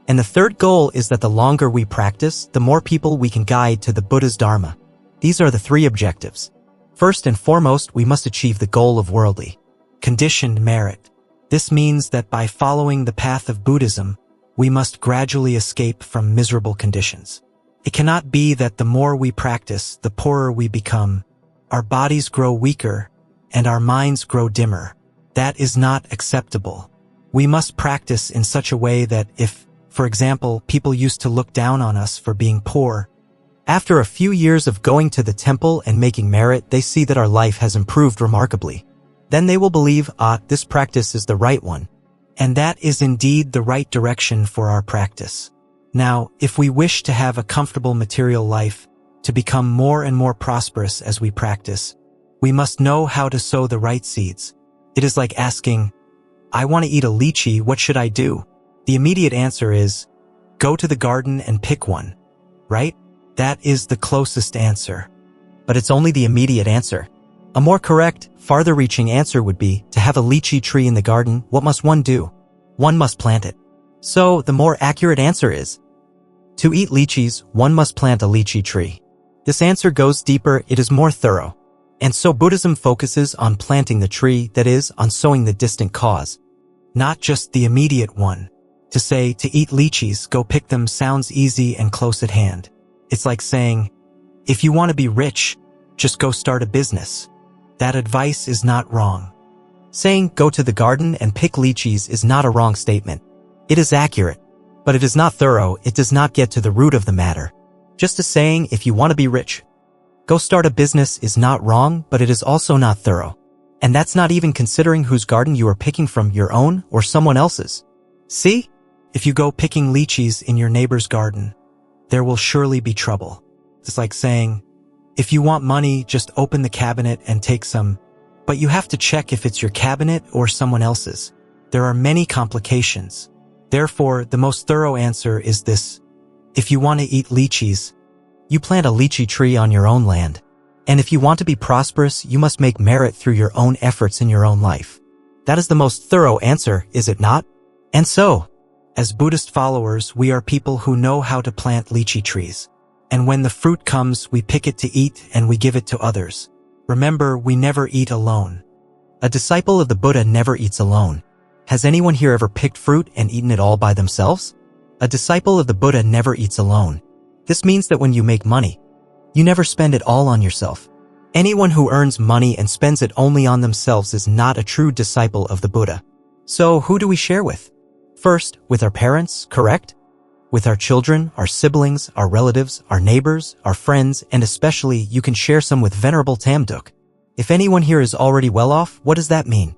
And the third goal is that the longer we practice, the more people we can guide to the Buddha's Dharma. These are the 3 objectives. First and foremost, we must achieve the goal of worldly, conditioned merit. This means that by following the path of Buddhism, we must gradually escape from miserable conditions. It cannot be that the more we practice, the poorer we become, our bodies grow weaker, and our minds grow dimmer. That is not acceptable. We must practice in such a way that if, for example, people used to look down on us for being poor, after a few years of going to the temple and making merit, they see that our life has improved remarkably. Then they will believe, this practice is the right one. And that is indeed the right direction for our practice. Now, if we wish to have a comfortable material life, to become more and more prosperous as we practice, we must know how to sow the right seeds. It is like asking, I want to eat a lychee, what should I do? The immediate answer is, go to the garden and pick one, right? That is the closest answer. But it's only the immediate answer. A more correct, farther-reaching answer would be, to have a lychee tree in the garden, what must one do? One must plant it. So, the more accurate answer is, to eat lychees, one must plant a lychee tree. This answer goes deeper, it is more thorough. And so Buddhism focuses on planting the tree, that is, on sowing the distant cause, not just the immediate one. To say, to eat lychees, go pick them sounds easy and close at hand. It's like saying, if you want to be rich, just go start a business. That advice is not wrong. Saying, go to the garden and pick lychees is not a wrong statement. It is accurate, but it is not thorough, it does not get to the root of the matter. Just as saying, if you want to be rich, go start a business is not wrong, but it is also not thorough. And that's not even considering whose garden you are picking from, your own or someone else's. See? If you go picking lychees in your neighbor's garden, there will surely be trouble. It's like saying, if you want money, just open the cabinet and take some. But you have to check if it's your cabinet or someone else's. There are many complications. Therefore, the most thorough answer is this. If you want to eat lychees, you plant a lychee tree on your own land. And if you want to be prosperous, you must make merit through your own efforts in your own life. That is the most thorough answer, is it not? And so, as Buddhist followers, we are people who know how to plant lychee trees. And when the fruit comes, we pick it to eat and we give it to others. Remember, we never eat alone. A disciple of the Buddha never eats alone. Has anyone here ever picked fruit and eaten it all by themselves? A disciple of the Buddha never eats alone. This means that when you make money, you never spend it all on yourself. Anyone who earns money and spends it only on themselves is not a true disciple of the Buddha. So who do we share with? First, with our parents, correct? With our children, our siblings, our relatives, our neighbors, our friends, and especially you can share some with Venerable Tamduk. If anyone here is already well off, what does that mean?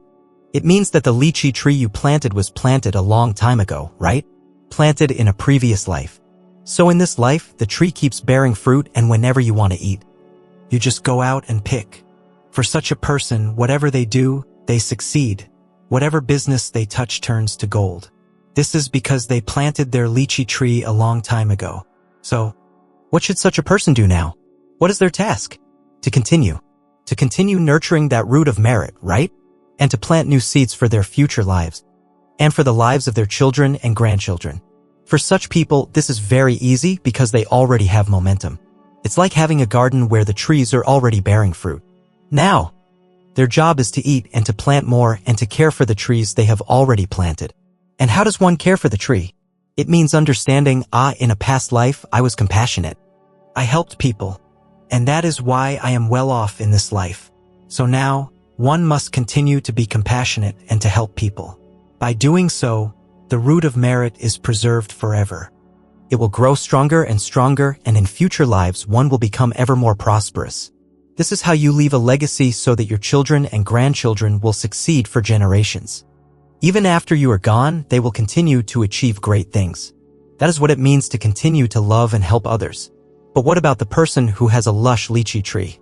It means that the lychee tree you planted was planted a long time ago, right? Planted in a previous life. So in this life, the tree keeps bearing fruit, and whenever you want to eat, you just go out and pick. For such a person, whatever they do, they succeed. Whatever business they touch turns to gold. This is because they planted their lychee tree a long time ago. So, what should such a person do now? What is their task? To continue nurturing that root of merit, right? And to plant new seeds for their future lives, and for the lives of their children and grandchildren. For such people, this is very easy because they already have momentum. It's like having a garden where the trees are already bearing fruit. Now, Their job is to eat and to plant more and to care for the trees they have already planted. And how does one care for the tree? It means understanding, in a past life, I was compassionate. I helped people. And that is why I am well off in this life. So now, one must continue to be compassionate and to help people. By doing so, the root of merit is preserved forever. It will grow stronger and stronger, and in future lives one will become ever more prosperous. This is how you leave a legacy so that your children and grandchildren will succeed for generations. Even after you are gone, they will continue to achieve great things. That is what it means to continue to love and help others. But what about the person who has a lush lychee tree?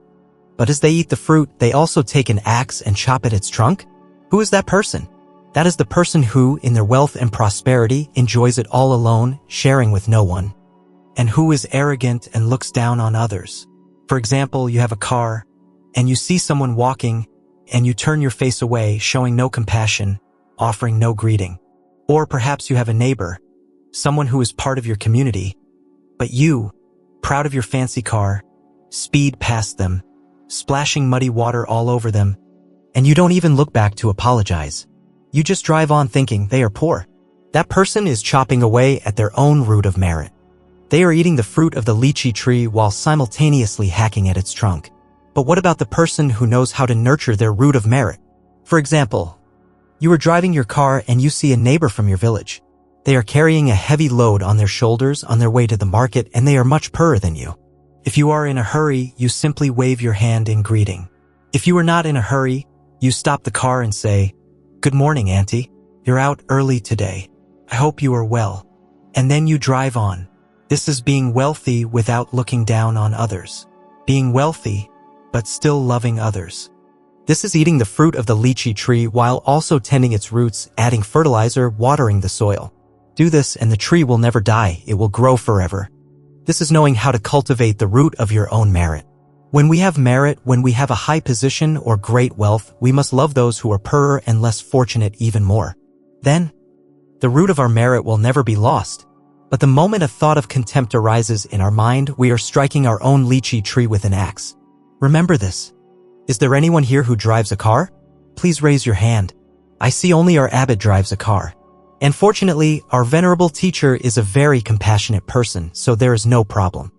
But as they eat the fruit, they also take an axe and chop at its trunk? Who is that person? That is the person who, in their wealth and prosperity, enjoys it all alone, sharing with no one. And who is arrogant and looks down on others. For example, you have a car, and you see someone walking, and you turn your face away, showing no compassion, offering no greeting. Or perhaps you have a neighbor, someone who is part of your community, but you, proud of your fancy car, speed past them, splashing muddy water all over them, and you don't even look back to apologize. You just drive on thinking they are poor. That person is chopping away at their own root of merit. They are eating the fruit of the lychee tree while simultaneously hacking at its trunk. But what about the person who knows how to nurture their root of merit? For example, you are driving your car and you see a neighbor from your village. They are carrying a heavy load on their shoulders on their way to the market, and they are much poorer than you. If you are in a hurry, you simply wave your hand in greeting. If you are not in a hurry, you stop the car and say, "Good morning, Auntie. You're out early today. I hope you are well." And then you drive on. This is being wealthy without looking down on others. Being wealthy, but still loving others. This is eating the fruit of the lychee tree while also tending its roots, adding fertilizer, watering the soil. Do this and the tree will never die. It will grow forever. This is knowing how to cultivate the root of your own merit. When we have merit, when we have a high position or great wealth, we must love those who are poorer and less fortunate even more. Then, the root of our merit will never be lost. But the moment a thought of contempt arises in our mind, we are striking our own lychee tree with an axe. Remember this. Is there anyone here who drives a car? Please raise your hand. I see only our abbot drives a car. And fortunately, our venerable teacher is a very compassionate person, so there is no problem.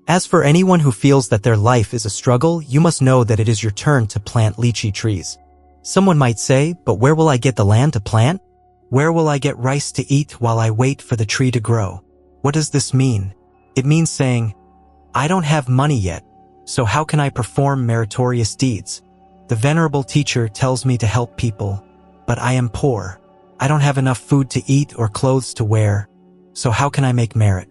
As for anyone who feels that their life is a struggle, you must know that it is your turn to plant lychee trees. Someone might say, but where will I get the land to plant? Where will I get rice to eat while I wait for the tree to grow? What does this mean? It means saying, I don't have money yet, so how can I perform meritorious deeds? The venerable teacher tells me to help people, but I am poor. I don't have enough food to eat or clothes to wear, so how can I make merit?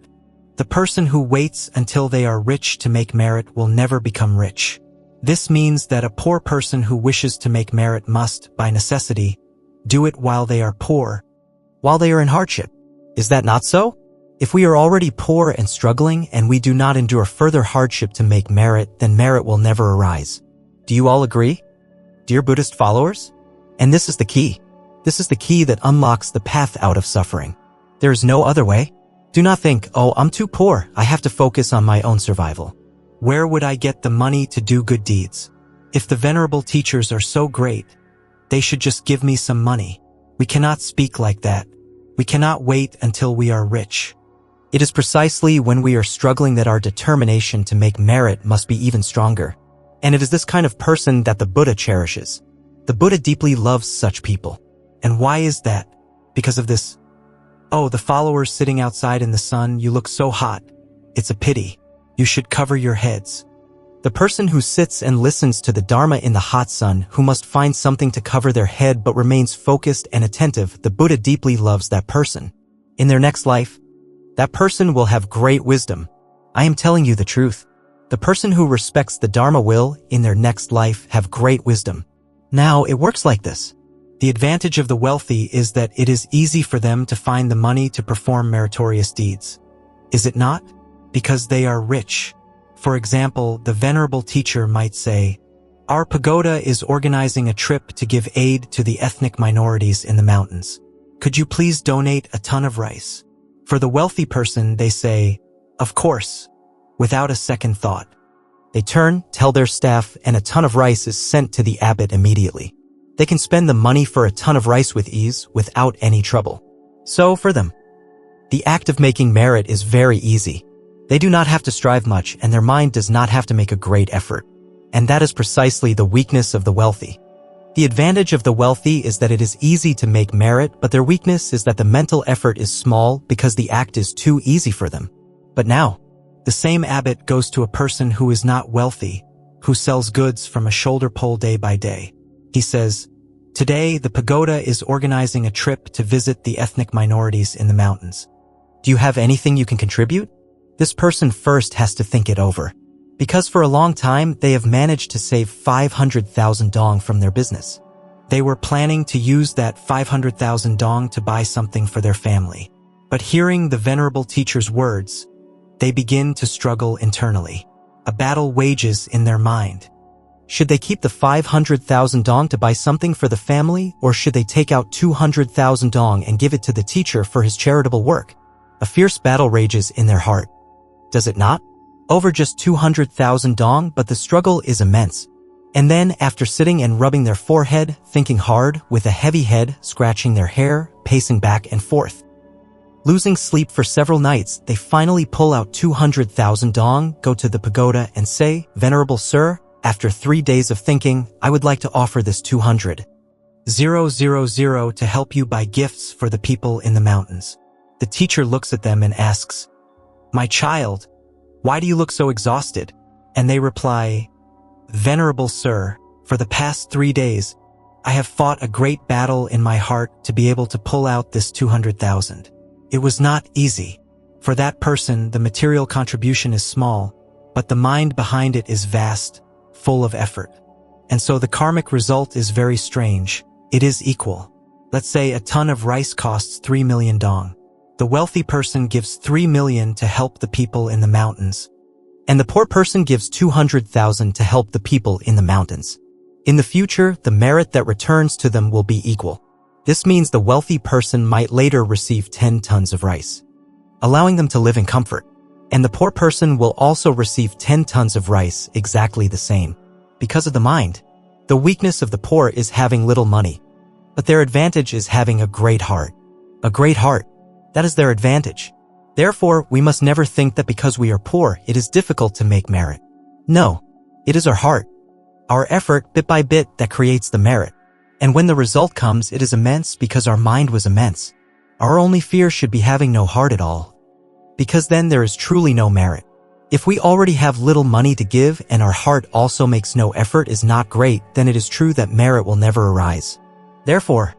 The person who waits until they are rich to make merit will never become rich. This means that a poor person who wishes to make merit must, by necessity, do it while they are poor, while they are in hardship. Is that not so? If we are already poor and struggling and we do not endure further hardship to make merit, then merit will never arise. Do you all agree? Dear Buddhist followers? And this is the key. This is the key that unlocks the path out of suffering. There is no other way. Do not think, oh, I'm too poor. I have to focus on my own survival. Where would I get the money to do good deeds? If the venerable teachers are so great, they should just give me some money. We cannot speak like that. We cannot wait until we are rich. It is precisely when we are struggling that our determination to make merit must be even stronger. And it is this kind of person that the Buddha cherishes. The Buddha deeply loves such people. And why is that? Because of this. Oh, the followers sitting outside in the sun, you look so hot. It's a pity. You should cover your heads. The person who sits and listens to the Dharma in the hot sun, who must find something to cover their head but remains focused and attentive, the Buddha deeply loves that person. In their next life, that person will have great wisdom. I am telling you the truth. The person who respects the Dharma will, in their next life, have great wisdom. Now, it works like this. The advantage of the wealthy is that it is easy for them to find the money to perform meritorious deeds. Is it not? Because they are rich. For example, the venerable teacher might say, our pagoda is organizing a trip to give aid to the ethnic minorities in the mountains. Could you please donate a ton of rice? For the wealthy person, they say, of course, without a second thought. They turn, tell their staff, and a ton of rice is sent to the abbot immediately. They can spend the money for a ton of rice with ease, without any trouble. So, for them, the act of making merit is very easy. They do not have to strive much, and their mind does not have to make a great effort. And that is precisely the weakness of the wealthy. The advantage of the wealthy is that it is easy to make merit, but their weakness is that the mental effort is small because the act is too easy for them. But now, the same abbot goes to a person who is not wealthy, who sells goods from a shoulder pole day by day. He says, "Today, the pagoda is organizing a trip to visit the ethnic minorities in the mountains. Do you have anything you can contribute?" This person first has to think it over, because for a long time they have managed to save 500,000 dong from their business. They were planning to use that 500,000 dong to buy something for their family. But hearing the venerable teacher's words, they begin to struggle internally. A battle wages in their mind. Should they keep the 500,000 dong to buy something for the family, or should they take out 200,000 dong and give it to the teacher for his charitable work? A fierce battle rages in their heart. Does it not? Over just 200,000 dong, but the struggle is immense. And then, after sitting and rubbing their forehead, thinking hard, with a heavy head, scratching their hair, pacing back and forth, losing sleep for several nights, they finally pull out 200,000 dong, go to the pagoda and say, "Venerable Sir, after 3 days of thinking, I would like to offer this 200,000 to help you buy gifts for the people in the mountains." The teacher looks at them and asks, "My child, why do you look so exhausted?" And they reply, "Venerable Sir, for the past 3 days, I have fought a great battle in my heart to be able to pull out this 200,000. It was not easy. For that person, the material contribution is small, but the mind behind it is vast, full of effort. And so the karmic result is very strange. It is equal. Let's say a ton of rice costs 3 million dong. The wealthy person gives 3 million to help the people in the mountains, and the poor person gives 200,000 to help the people in the mountains. In the future, the merit that returns to them will be equal. This means the wealthy person might later receive 10 tons of rice, allowing them to live in comfort. And the poor person will also receive 10 tons of rice, exactly the same. Because of the mind, the weakness of the poor is having little money, but their advantage is having a great heart. A great heart. That is their advantage. Therefore, we must never think that because we are poor, it is difficult to make merit. No, it is our heart, our effort bit by bit that creates the merit. And when the result comes, it is immense because our mind was immense. Our only fear should be having no heart at all, because then there is truly no merit. If we already have little money to give and our heart also makes no effort is not great, then it is true that merit will never arise. Therefore,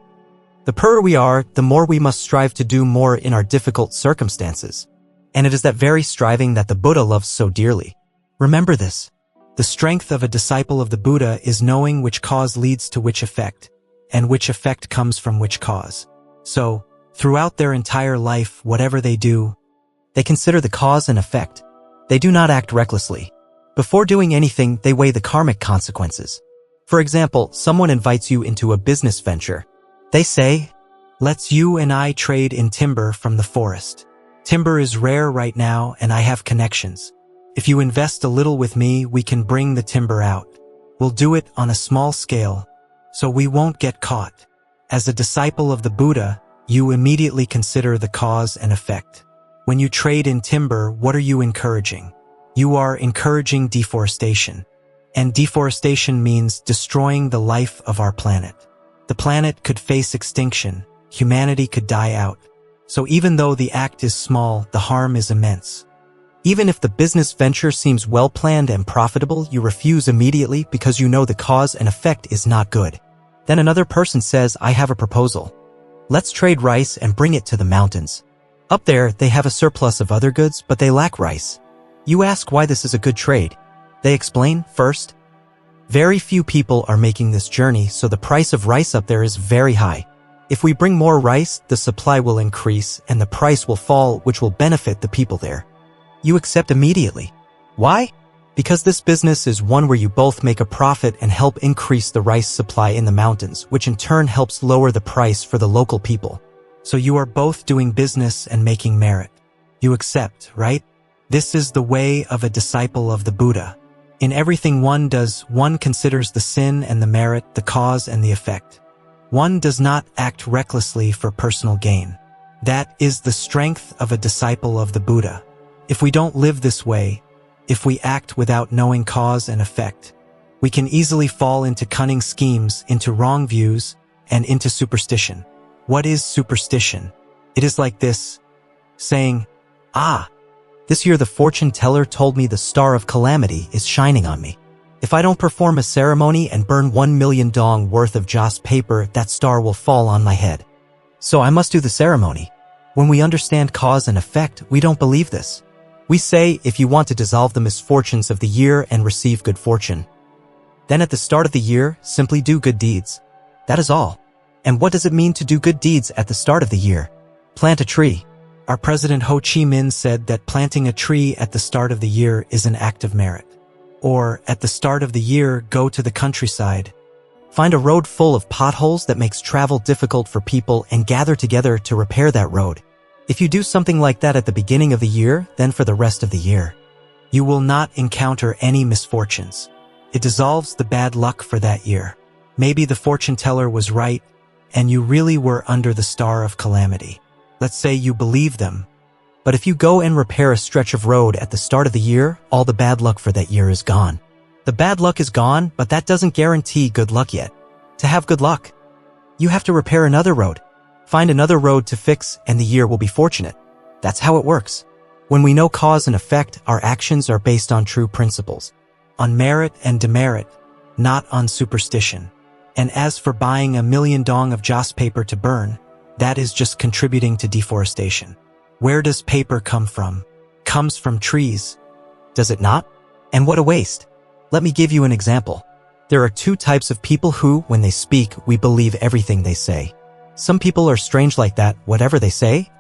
the poorer we are, the more we must strive to do more in our difficult circumstances. And it is that very striving that the Buddha loves so dearly. Remember this. The strength of a disciple of the Buddha is knowing which cause leads to which effect, and which effect comes from which cause. So, throughout their entire life, whatever they do, they consider the cause and effect. They do not act recklessly. Before doing anything, they weigh the karmic consequences. For example, someone invites you into a business venture. They say, "Let's you and I trade in timber from the forest. Timber is rare right now and I have connections. If you invest a little with me, we can bring the timber out. We'll do it on a small scale, so we won't get caught." As a disciple of the Buddha, you immediately consider the cause and effect. When you trade in timber, what are you encouraging? You are encouraging deforestation. And deforestation means destroying the life of our planet. The planet could face extinction, humanity could die out. So even though the act is small, the harm is immense. Even if the business venture seems well-planned and profitable, you refuse immediately because you know the cause and effect is not good. Then another person says, "I have a proposal. Let's trade rice and bring it to the mountains. Up there, they have a surplus of other goods, but they lack rice." You ask why this is a good trade. They explain, first, very few people are making this journey, so the price of rice up there is very high. If we bring more rice, the supply will increase and the price will fall, which will benefit the people there. You accept immediately. Why? Because this business is one where you both make a profit and help increase the rice supply in the mountains, which in turn helps lower the price for the local people. So you are both doing business and making merit. You accept, right? This is the way of a disciple of the Buddha. In everything one does, one considers the sin and the merit, the cause and the effect. One does not act recklessly for personal gain. That is the strength of a disciple of the Buddha. If we don't live this way, if we act without knowing cause and effect, we can easily fall into cunning schemes, into wrong views, and into superstition. What is superstition? It is like this, saying, this year the fortune teller told me the star of calamity is shining on me. If I don't perform a ceremony and burn 1 million dong worth of joss paper, that star will fall on my head. So I must do the ceremony. When we understand cause and effect, we don't believe this. We say, if you want to dissolve the misfortunes of the year and receive good fortune, then at the start of the year, simply do good deeds. That is all. And what does it mean to do good deeds at the start of the year? Plant a tree. Our President Ho Chi Minh said that planting a tree at the start of the year is an act of merit. Or, at the start of the year, go to the countryside. Find a road full of potholes that makes travel difficult for people and gather together to repair that road. If you do something like that at the beginning of the year, then for the rest of the year, you will not encounter any misfortunes. It dissolves the bad luck for that year. Maybe the fortune teller was right, and you really were under the star of calamity. Let's say you believe them. But if you go and repair a stretch of road at the start of the year, all the bad luck for that year is gone. The bad luck is gone, but that doesn't guarantee good luck yet. To have good luck, you have to repair another road. Find another road to fix, and the year will be fortunate. That's how it works. When we know cause and effect, our actions are based on true principles, on merit and demerit, not on superstition. And as for buying 1 million dong of joss paper to burn, that is just contributing to deforestation. Where does paper come from? Comes from trees. Does it not? And what a waste. Let me give you an example. There are two types of people who, when they speak, we believe everything they say. Some people are strange like that. Whatever they say,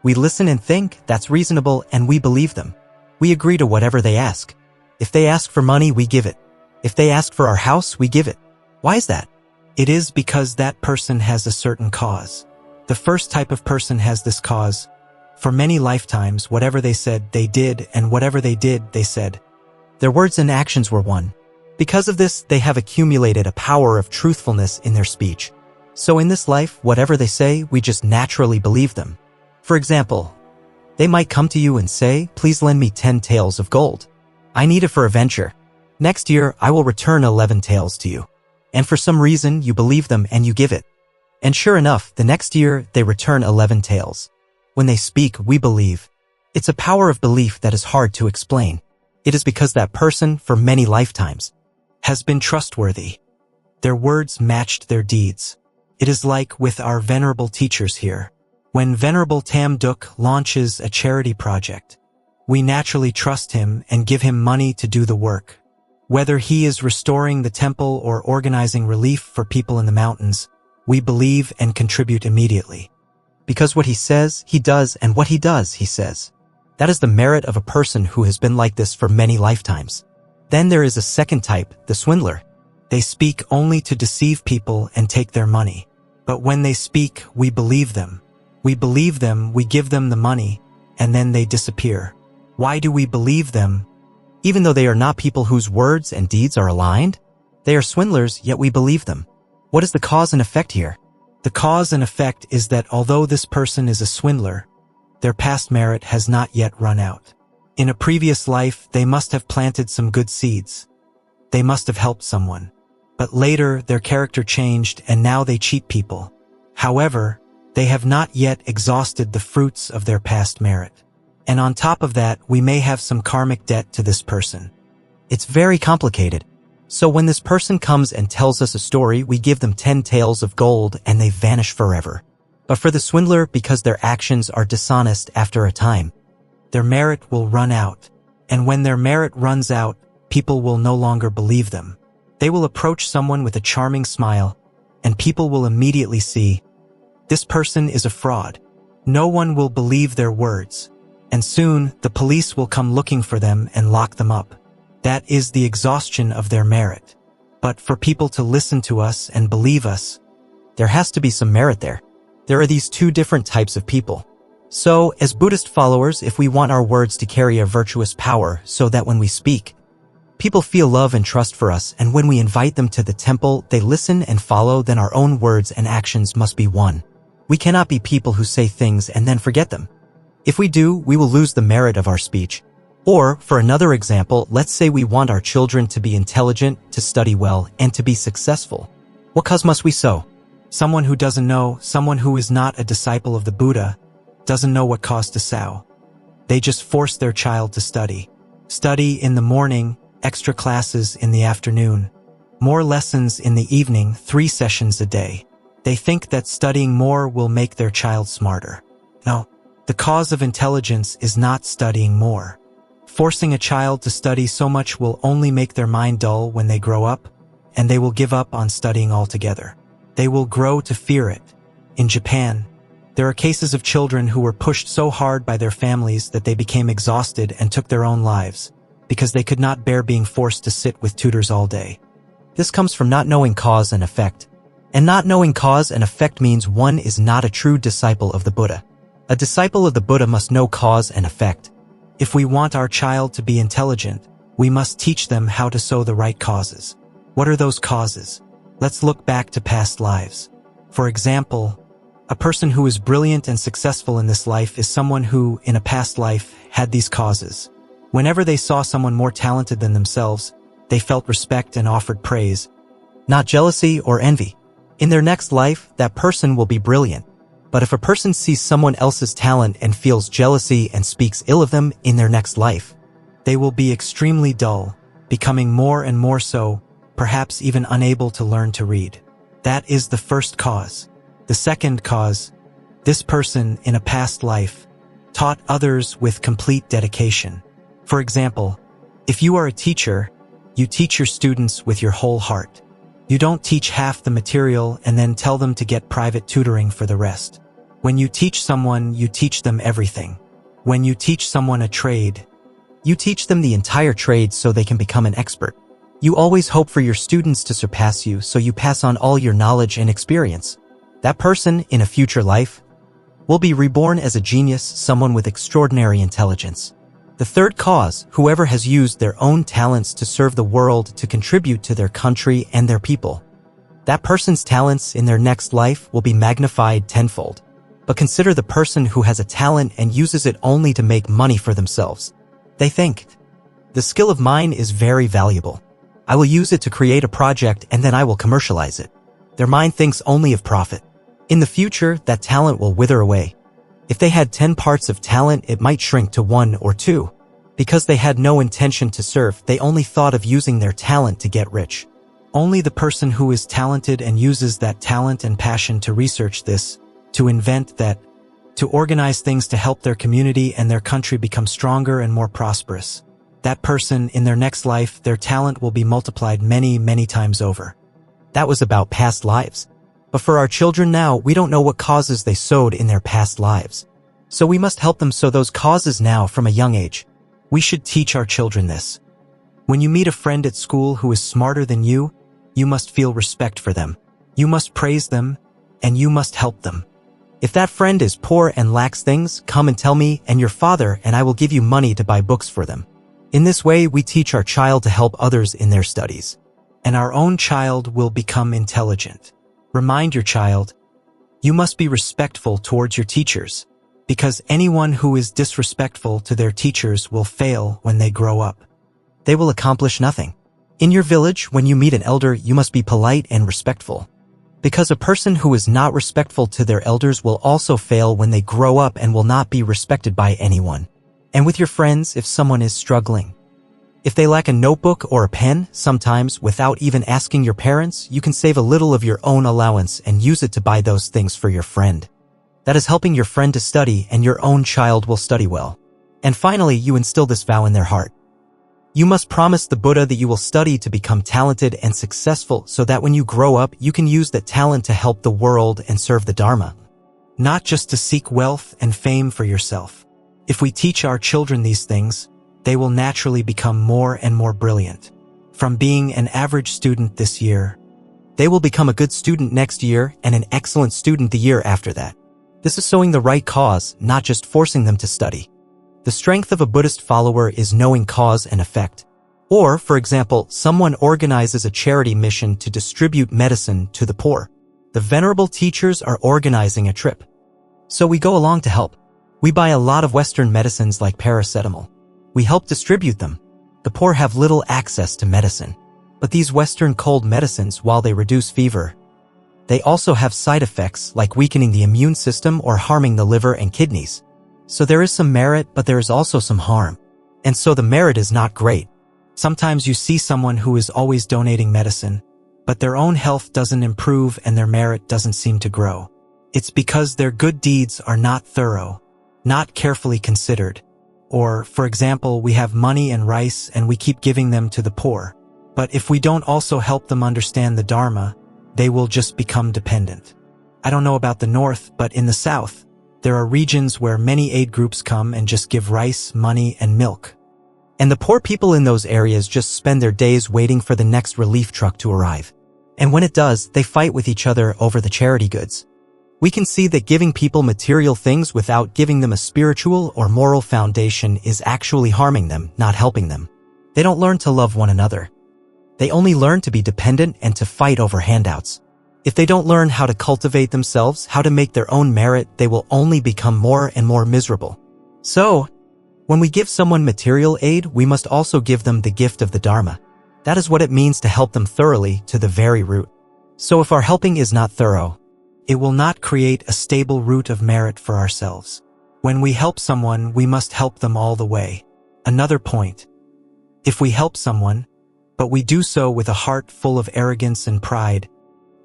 we listen and think that's reasonable and we believe them. We agree to whatever they ask. If they ask for money, we give it. If they ask for our house, we give it. Why is that? It is because that person has a certain cause. The first type of person has this cause. For many lifetimes, whatever they said, they did, and whatever they did, they said. Their words and actions were one. Because of this, they have accumulated a power of truthfulness in their speech. So in this life, whatever they say, we just naturally believe them. For example, they might come to you and say, please lend me 10 taels of gold. I need it for a venture. Next year, I will return 11 taels to you. And for some reason, you believe them and you give it. And sure enough, the next year, they return 11 taels. When they speak, we believe. It's a power of belief that is hard to explain. It is because that person, for many lifetimes, has been trustworthy. Their words matched their deeds. It is like with our venerable teachers here. When Venerable Tam Duk launches a charity project, we naturally trust him and give him money to do the work. Whether he is restoring the temple or organizing relief for people in the mountains, we believe and contribute immediately. Because what he says, he does, and what he does, he says. That is the merit of a person who has been like this for many lifetimes. Then there is a second type, the swindler. They speak only to deceive people and take their money. But when they speak, we believe them. We believe them, we give them the money, and then they disappear. Why do we believe them? Even though they are not people whose words and deeds are aligned, they are swindlers, yet we believe them. What is the cause and effect here? The cause and effect is that although this person is a swindler, their past merit has not yet run out. In a previous life, they must have planted some good seeds. They must have helped someone. But later, their character changed and now they cheat people. However, they have not yet exhausted the fruits of their past merit. And on top of that, we may have some karmic debt to this person. It's very complicated. So when this person comes and tells us a story, we give them 10 taels of gold and they vanish forever. But for the swindler, because their actions are dishonest after a time, their merit will run out. And when their merit runs out, people will no longer believe them. They will approach someone with a charming smile, and people will immediately see, this person is a fraud. No one will believe their words. And soon, the police will come looking for them and lock them up. That is the exhaustion of their merit. But for people to listen to us and believe us, there has to be some merit there. There are these two different types of people. So, as Buddhist followers, if we want our words to carry a virtuous power so that when we speak, People feel love and trust for us, and when we invite them to the temple, they listen and follow, then our own words and actions must be one. We cannot be people who say things and then forget them. If we do, we will lose the merit of our speech. Or, for another example, let's say we want our children to be intelligent, to study well, and to be successful. What cause must we sow? Someone who doesn't know, someone who is not a disciple of the Buddha, doesn't know what cause to sow. They just force their child to study. Study in the morning, extra classes in the afternoon, more lessons in the evening, 3 sessions a day. They think that studying more will make their child smarter. No, the cause of intelligence is not studying more. Forcing a child to study so much will only make their mind dull when they grow up, and they will give up on studying altogether. They will grow to fear it. In Japan, there are cases of children who were pushed so hard by their families that they became exhausted and took their own lives, because they could not bear being forced to sit with tutors all day. This comes from not knowing cause and effect. And not knowing cause and effect means one is not a true disciple of the Buddha. A disciple of the Buddha must know cause and effect. If we want our child to be intelligent, we must teach them how to sow the right causes. What are those causes? Let's look back to past lives. For example, a person who is brilliant and successful in this life is someone who, in a past life, had these causes. Whenever they saw someone more talented than themselves, they felt respect and offered praise, not jealousy or envy. In their next life, that person will be brilliant. But if a person sees someone else's talent and feels jealousy and speaks ill of them in their next life, they will be extremely dull, becoming more and more so, perhaps even unable to learn to read. That is the first cause. The second cause, this person in a past life taught others with complete dedication. For example, if you are a teacher, you teach your students with your whole heart. You don't teach half the material and then tell them to get private tutoring for the rest. When you teach someone, you teach them everything. When you teach someone a trade, you teach them the entire trade so they can become an expert. You always hope for your students to surpass you, so you pass on all your knowledge and experience. That person, in a future life, will be reborn as a genius, someone with extraordinary intelligence. The third cause, whoever has used their own talents to serve the world, to contribute to their country and their people. That person's talents in their next life will be magnified tenfold. But consider the person who has a talent and uses it only to make money for themselves. They think, the skill of mine is very valuable. I will use it to create a project and then I will commercialize it. Their mind thinks only of profit. In the future, that talent will wither away. If they had 10 parts of talent, it might shrink to 1 or 2. Because they had no intention to serve, they only thought of using their talent to get rich. Only the person who is talented and uses that talent and passion to research this, to invent that, to organize things to help their community and their country become stronger and more prosperous. That person, in their next life, their talent will be multiplied many, many times over. That was about past lives. But for our children now, we don't know what causes they sowed in their past lives. So we must help them sow those causes now from a young age. We should teach our children this. When you meet a friend at school who is smarter than you must feel respect for them. You must praise them, and you must help them. If that friend is poor and lacks things, come and tell me and your father, and I will give you money to buy books for them. In this way, we teach our child to help others in their studies. And our own child will become intelligent. Remind your child, you must be respectful towards your teachers, because anyone who is disrespectful to their teachers will fail when they grow up. They will accomplish nothing. In your village, when you meet an elder, you must be polite and respectful. Because a person who is not respectful to their elders will also fail when they grow up and will not be respected by anyone. And with your friends, if someone is struggling, if they lack a notebook or a pen, sometimes, without even asking your parents, you can save a little of your own allowance and use it to buy those things for your friend. That is helping your friend to study, and your own child will study well. And finally, you instill this vow in their heart. You must promise the Buddha that you will study to become talented and successful, so that when you grow up, you can use that talent to help the world and serve the Dharma. Not just to seek wealth and fame for yourself. If we teach our children these things, they will naturally become more and more brilliant. From being an average student this year, they will become a good student next year and an excellent student the year after that. This is sowing the right cause, not just forcing them to study. The strength of a Buddhist follower is knowing cause and effect. Or, for example, someone organizes a charity mission to distribute medicine to the poor. The venerable teachers are organizing a trip. So we go along to help. We buy a lot of Western medicines like paracetamol. We help distribute them. The poor have little access to medicine. But these Western cold medicines, while they reduce fever, they also have side effects like weakening the immune system or harming the liver and kidneys. So there is some merit, but there is also some harm. And so the merit is not great. Sometimes you see someone who is always donating medicine, but their own health doesn't improve and their merit doesn't seem to grow. It's because their good deeds are not thorough, not carefully considered. Or, for example, we have money and rice and we keep giving them to the poor. But if we don't also help them understand the Dharma, they will just become dependent. I don't know about the north, but in the south, there are regions where many aid groups come and just give rice, money, and milk. And the poor people in those areas just spend their days waiting for the next relief truck to arrive. And when it does, they fight with each other over the charity goods. We can see that giving people material things without giving them a spiritual or moral foundation is actually harming them, not helping them. They don't learn to love one another. They only learn to be dependent and to fight over handouts. If they don't learn how to cultivate themselves, how to make their own merit, they will only become more and more miserable. So, when we give someone material aid, we must also give them the gift of the Dharma. That is what it means to help them thoroughly to the very root. So if our helping is not thorough, it will not create a stable root of merit for ourselves. When we help someone, we must help them all the way. Another point. If we help someone, but we do so with a heart full of arrogance and pride,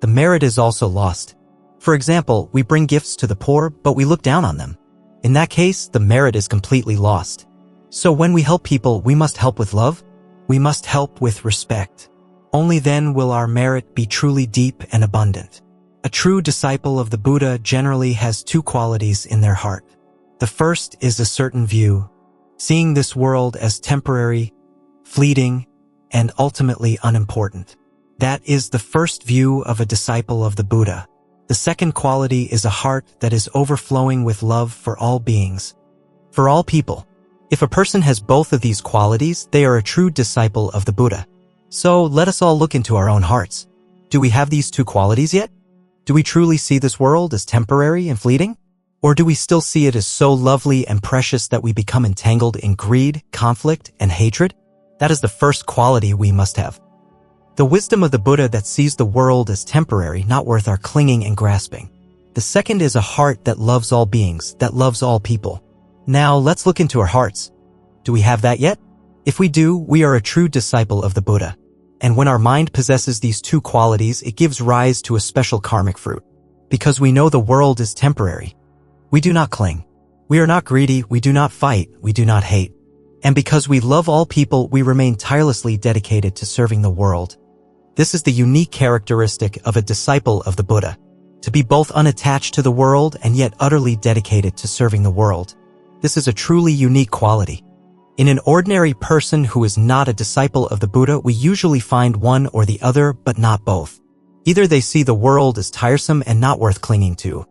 the merit is also lost. For example, we bring gifts to the poor, but we look down on them. In that case, the merit is completely lost. So when we help people, we must help with love. We must help with respect. Only then will our merit be truly deep and abundant. A true disciple of the Buddha generally has two qualities in their heart. The first is a certain view, seeing this world as temporary, fleeting, and ultimately unimportant. That is the first view of a disciple of the Buddha. The second quality is a heart that is overflowing with love for all beings, for all people. If a person has both of these qualities, they are a true disciple of the Buddha. So let us all look into our own hearts. Do we have these two qualities yet? Do we truly see this world as temporary and fleeting? Or do we still see it as so lovely and precious that we become entangled in greed, conflict, and hatred? That is the first quality we must have. The wisdom of the Buddha that sees the world as temporary, not worth our clinging and grasping. The second is a heart that loves all beings, that loves all people. Now let's look into our hearts. Do we have that yet? If we do, we are a true disciple of the Buddha. And when our mind possesses these two qualities, it gives rise to a special karmic fruit. Because we know the world is temporary. We do not cling. We are not greedy, we do not fight, we do not hate. And because we love all people, we remain tirelessly dedicated to serving the world. This is the unique characteristic of a disciple of the Buddha, to be both unattached to the world and yet utterly dedicated to serving the world. This is a truly unique quality. In an ordinary person who is not a disciple of the Buddha, we usually find one or the other, but not both. Either they see the world as tiresome and not worth clinging to,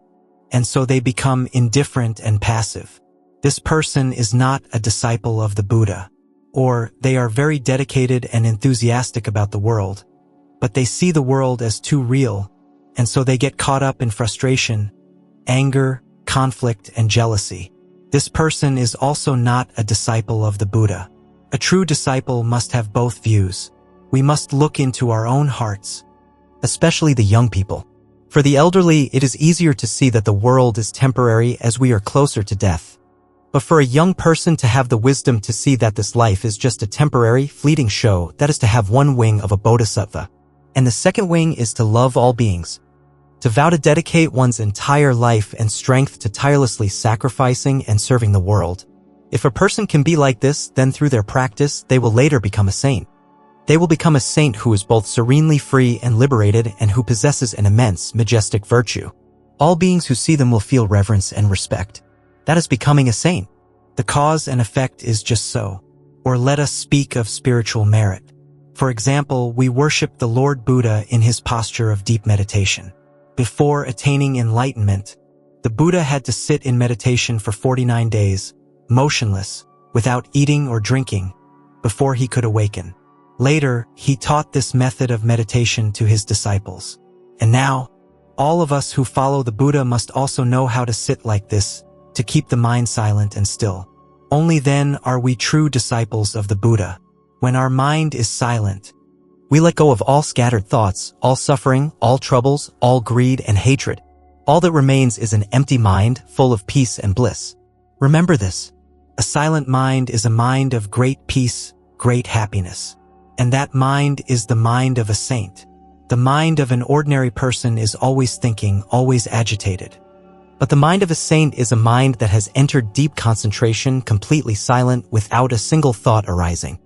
and so they become indifferent and passive. This person is not a disciple of the Buddha, or they are very dedicated and enthusiastic about the world, but they see the world as too real, and so they get caught up in frustration, anger, conflict, and jealousy. This person is also not a disciple of the Buddha. A true disciple must have both views. We must look into our own hearts, especially the young people. For the elderly, it is easier to see that the world is temporary as we are closer to death. But for a young person to have the wisdom to see that this life is just a temporary, fleeting show, that is to have one wing of a bodhisattva. And the second wing is to love all beings. To vow to dedicate one's entire life and strength to tirelessly sacrificing and serving the world. If a person can be like this, then through their practice, they will later become a saint. They will become a saint who is both serenely free and liberated and who possesses an immense, majestic virtue. All beings who see them will feel reverence and respect. That is becoming a saint. The cause and effect is just so. Or let us speak of spiritual merit. For example, we worship the Lord Buddha in his posture of deep meditation. Before attaining enlightenment, the Buddha had to sit in meditation for 49 days, motionless, without eating or drinking, before he could awaken. Later, he taught this method of meditation to his disciples. And now, all of us who follow the Buddha must also know how to sit like this, to keep the mind silent and still. Only then are we true disciples of the Buddha. When our mind is silent, we let go of all scattered thoughts, all suffering, all troubles, all greed and hatred. All that remains is an empty mind, full of peace and bliss. Remember this. A silent mind is a mind of great peace, great happiness. And that mind is the mind of a saint. The mind of an ordinary person is always thinking, always agitated. But the mind of a saint is a mind that has entered deep concentration, completely silent, without a single thought arising.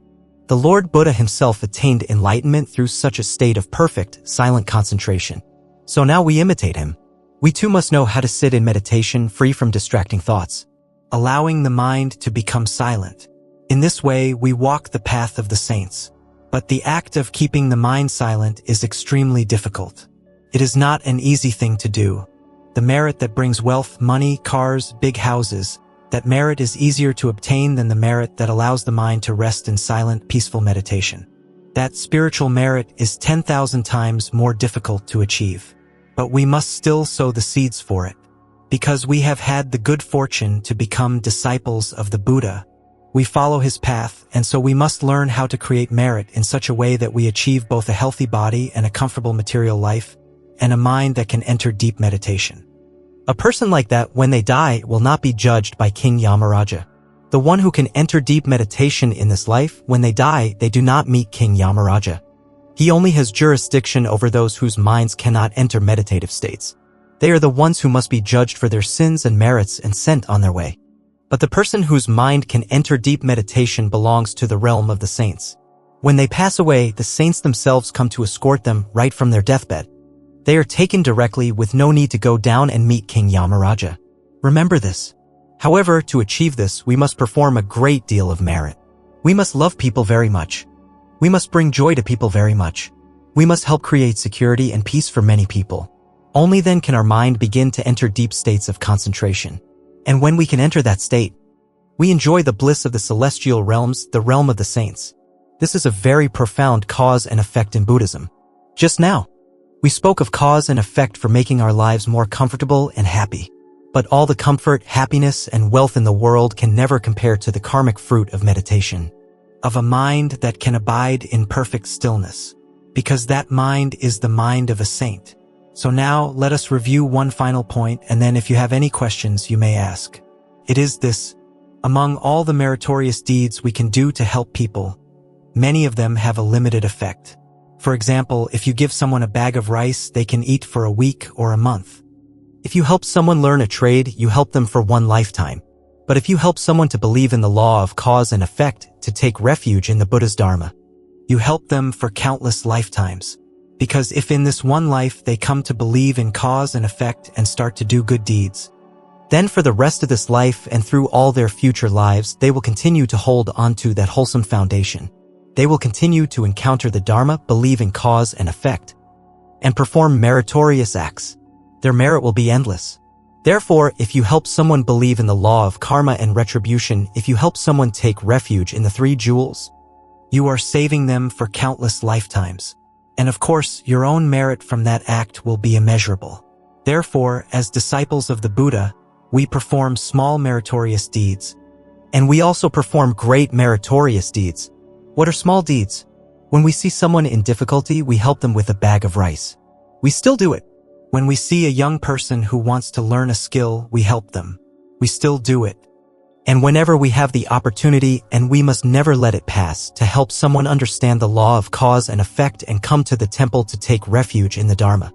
The Lord Buddha himself attained enlightenment through such a state of perfect, silent concentration. So now we imitate him. We too must know how to sit in meditation free from distracting thoughts, allowing the mind to become silent. In this way, we walk the path of the saints. But the act of keeping the mind silent is extremely difficult. It is not an easy thing to do. The merit that brings wealth, money, cars, big houses, that merit is easier to obtain than the merit that allows the mind to rest in silent, peaceful meditation. That spiritual merit is 10,000 times more difficult to achieve. But we must still sow the seeds for it. Because we have had the good fortune to become disciples of the Buddha, we follow his path, and so we must learn how to create merit in such a way that we achieve both a healthy body and a comfortable material life, and a mind that can enter deep meditation. A person like that, when they die, will not be judged by King Yama. The one who can enter deep meditation in this life, when they die, they do not meet King Yama. He only has jurisdiction over those whose minds cannot enter meditative states. They are the ones who must be judged for their sins and merits and sent on their way. But the person whose mind can enter deep meditation belongs to the realm of the saints. When they pass away, the saints themselves come to escort them right from their deathbed. They are taken directly with no need to go down and meet King Yama. Remember this. However, to achieve this, we must perform a great deal of merit. We must love people very much. We must bring joy to people very much. We must help create security and peace for many people. Only then can our mind begin to enter deep states of concentration. And when we can enter that state, we enjoy the bliss of the celestial realms, the realm of the saints. This is a very profound cause and effect in Buddhism. Just now, we spoke of cause and effect for making our lives more comfortable and happy. But all the comfort, happiness, and wealth in the world can never compare to the karmic fruit of meditation, of a mind that can abide in perfect stillness, because that mind is the mind of a saint. So now, let us review one final point, and then if you have any questions, you may ask. It is this: among all the meritorious deeds we can do to help people, many of them have a limited effect. For example, if you give someone a bag of rice, they can eat for a week or a month. If you help someone learn a trade, you help them for one lifetime. But if you help someone to believe in the law of cause and effect, to take refuge in the Buddha's Dharma, you help them for countless lifetimes. Because if in this one life they come to believe in cause and effect and start to do good deeds, then for the rest of this life and through all their future lives, they will continue to hold onto that wholesome foundation. They will continue to encounter the Dharma, believe in cause and effect, and perform meritorious acts. Their merit will be endless. Therefore, if you help someone believe in the law of karma and retribution, if you help someone take refuge in the three jewels, you are saving them for countless lifetimes. And of course, your own merit from that act will be immeasurable. Therefore, as disciples of the Buddha, we perform small meritorious deeds. And we also perform great meritorious deeds. What are small deeds? When we see someone in difficulty, we help them with a bag of rice. We still do it. When we see a young person who wants to learn a skill, we help them. We still do it. And whenever we have the opportunity, and we must never let it pass, to help someone understand the law of cause and effect and come to the temple to take refuge in the Dharma,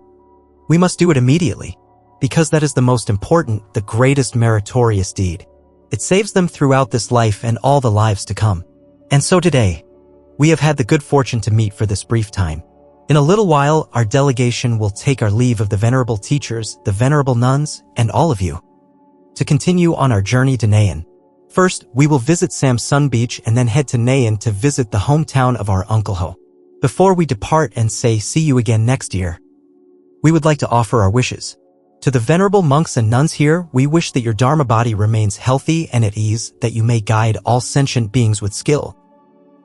we must do it immediately, because that is the most important, the greatest meritorious deed. It saves them throughout this life and all the lives to come. And so today, we have had the good fortune to meet for this brief time. In a little while, our delegation will take our leave of the venerable teachers, the venerable nuns, and all of you, to continue on our journey to Nayan. First, we will visit Samsun Beach and then head to Nayan to visit the hometown of our Uncle Ho. Before we depart and say see you again next year, we would like to offer our wishes. To the venerable monks and nuns here, we wish that your Dharma body remains healthy and at ease, that you may guide all sentient beings with skill,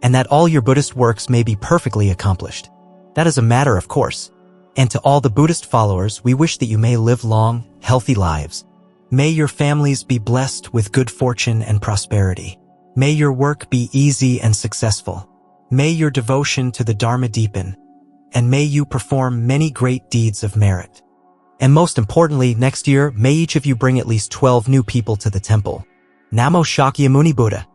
and that all your Buddhist works may be perfectly accomplished. That is a matter of course. And to all the Buddhist followers, we wish that you may live long, healthy lives. May your families be blessed with good fortune and prosperity. May your work be easy and successful. May your devotion to the Dharma deepen, and may you perform many great deeds of merit. And most importantly, next year, may each of you bring at least 12 new people to the temple. Namo Shakyamuni Buddha.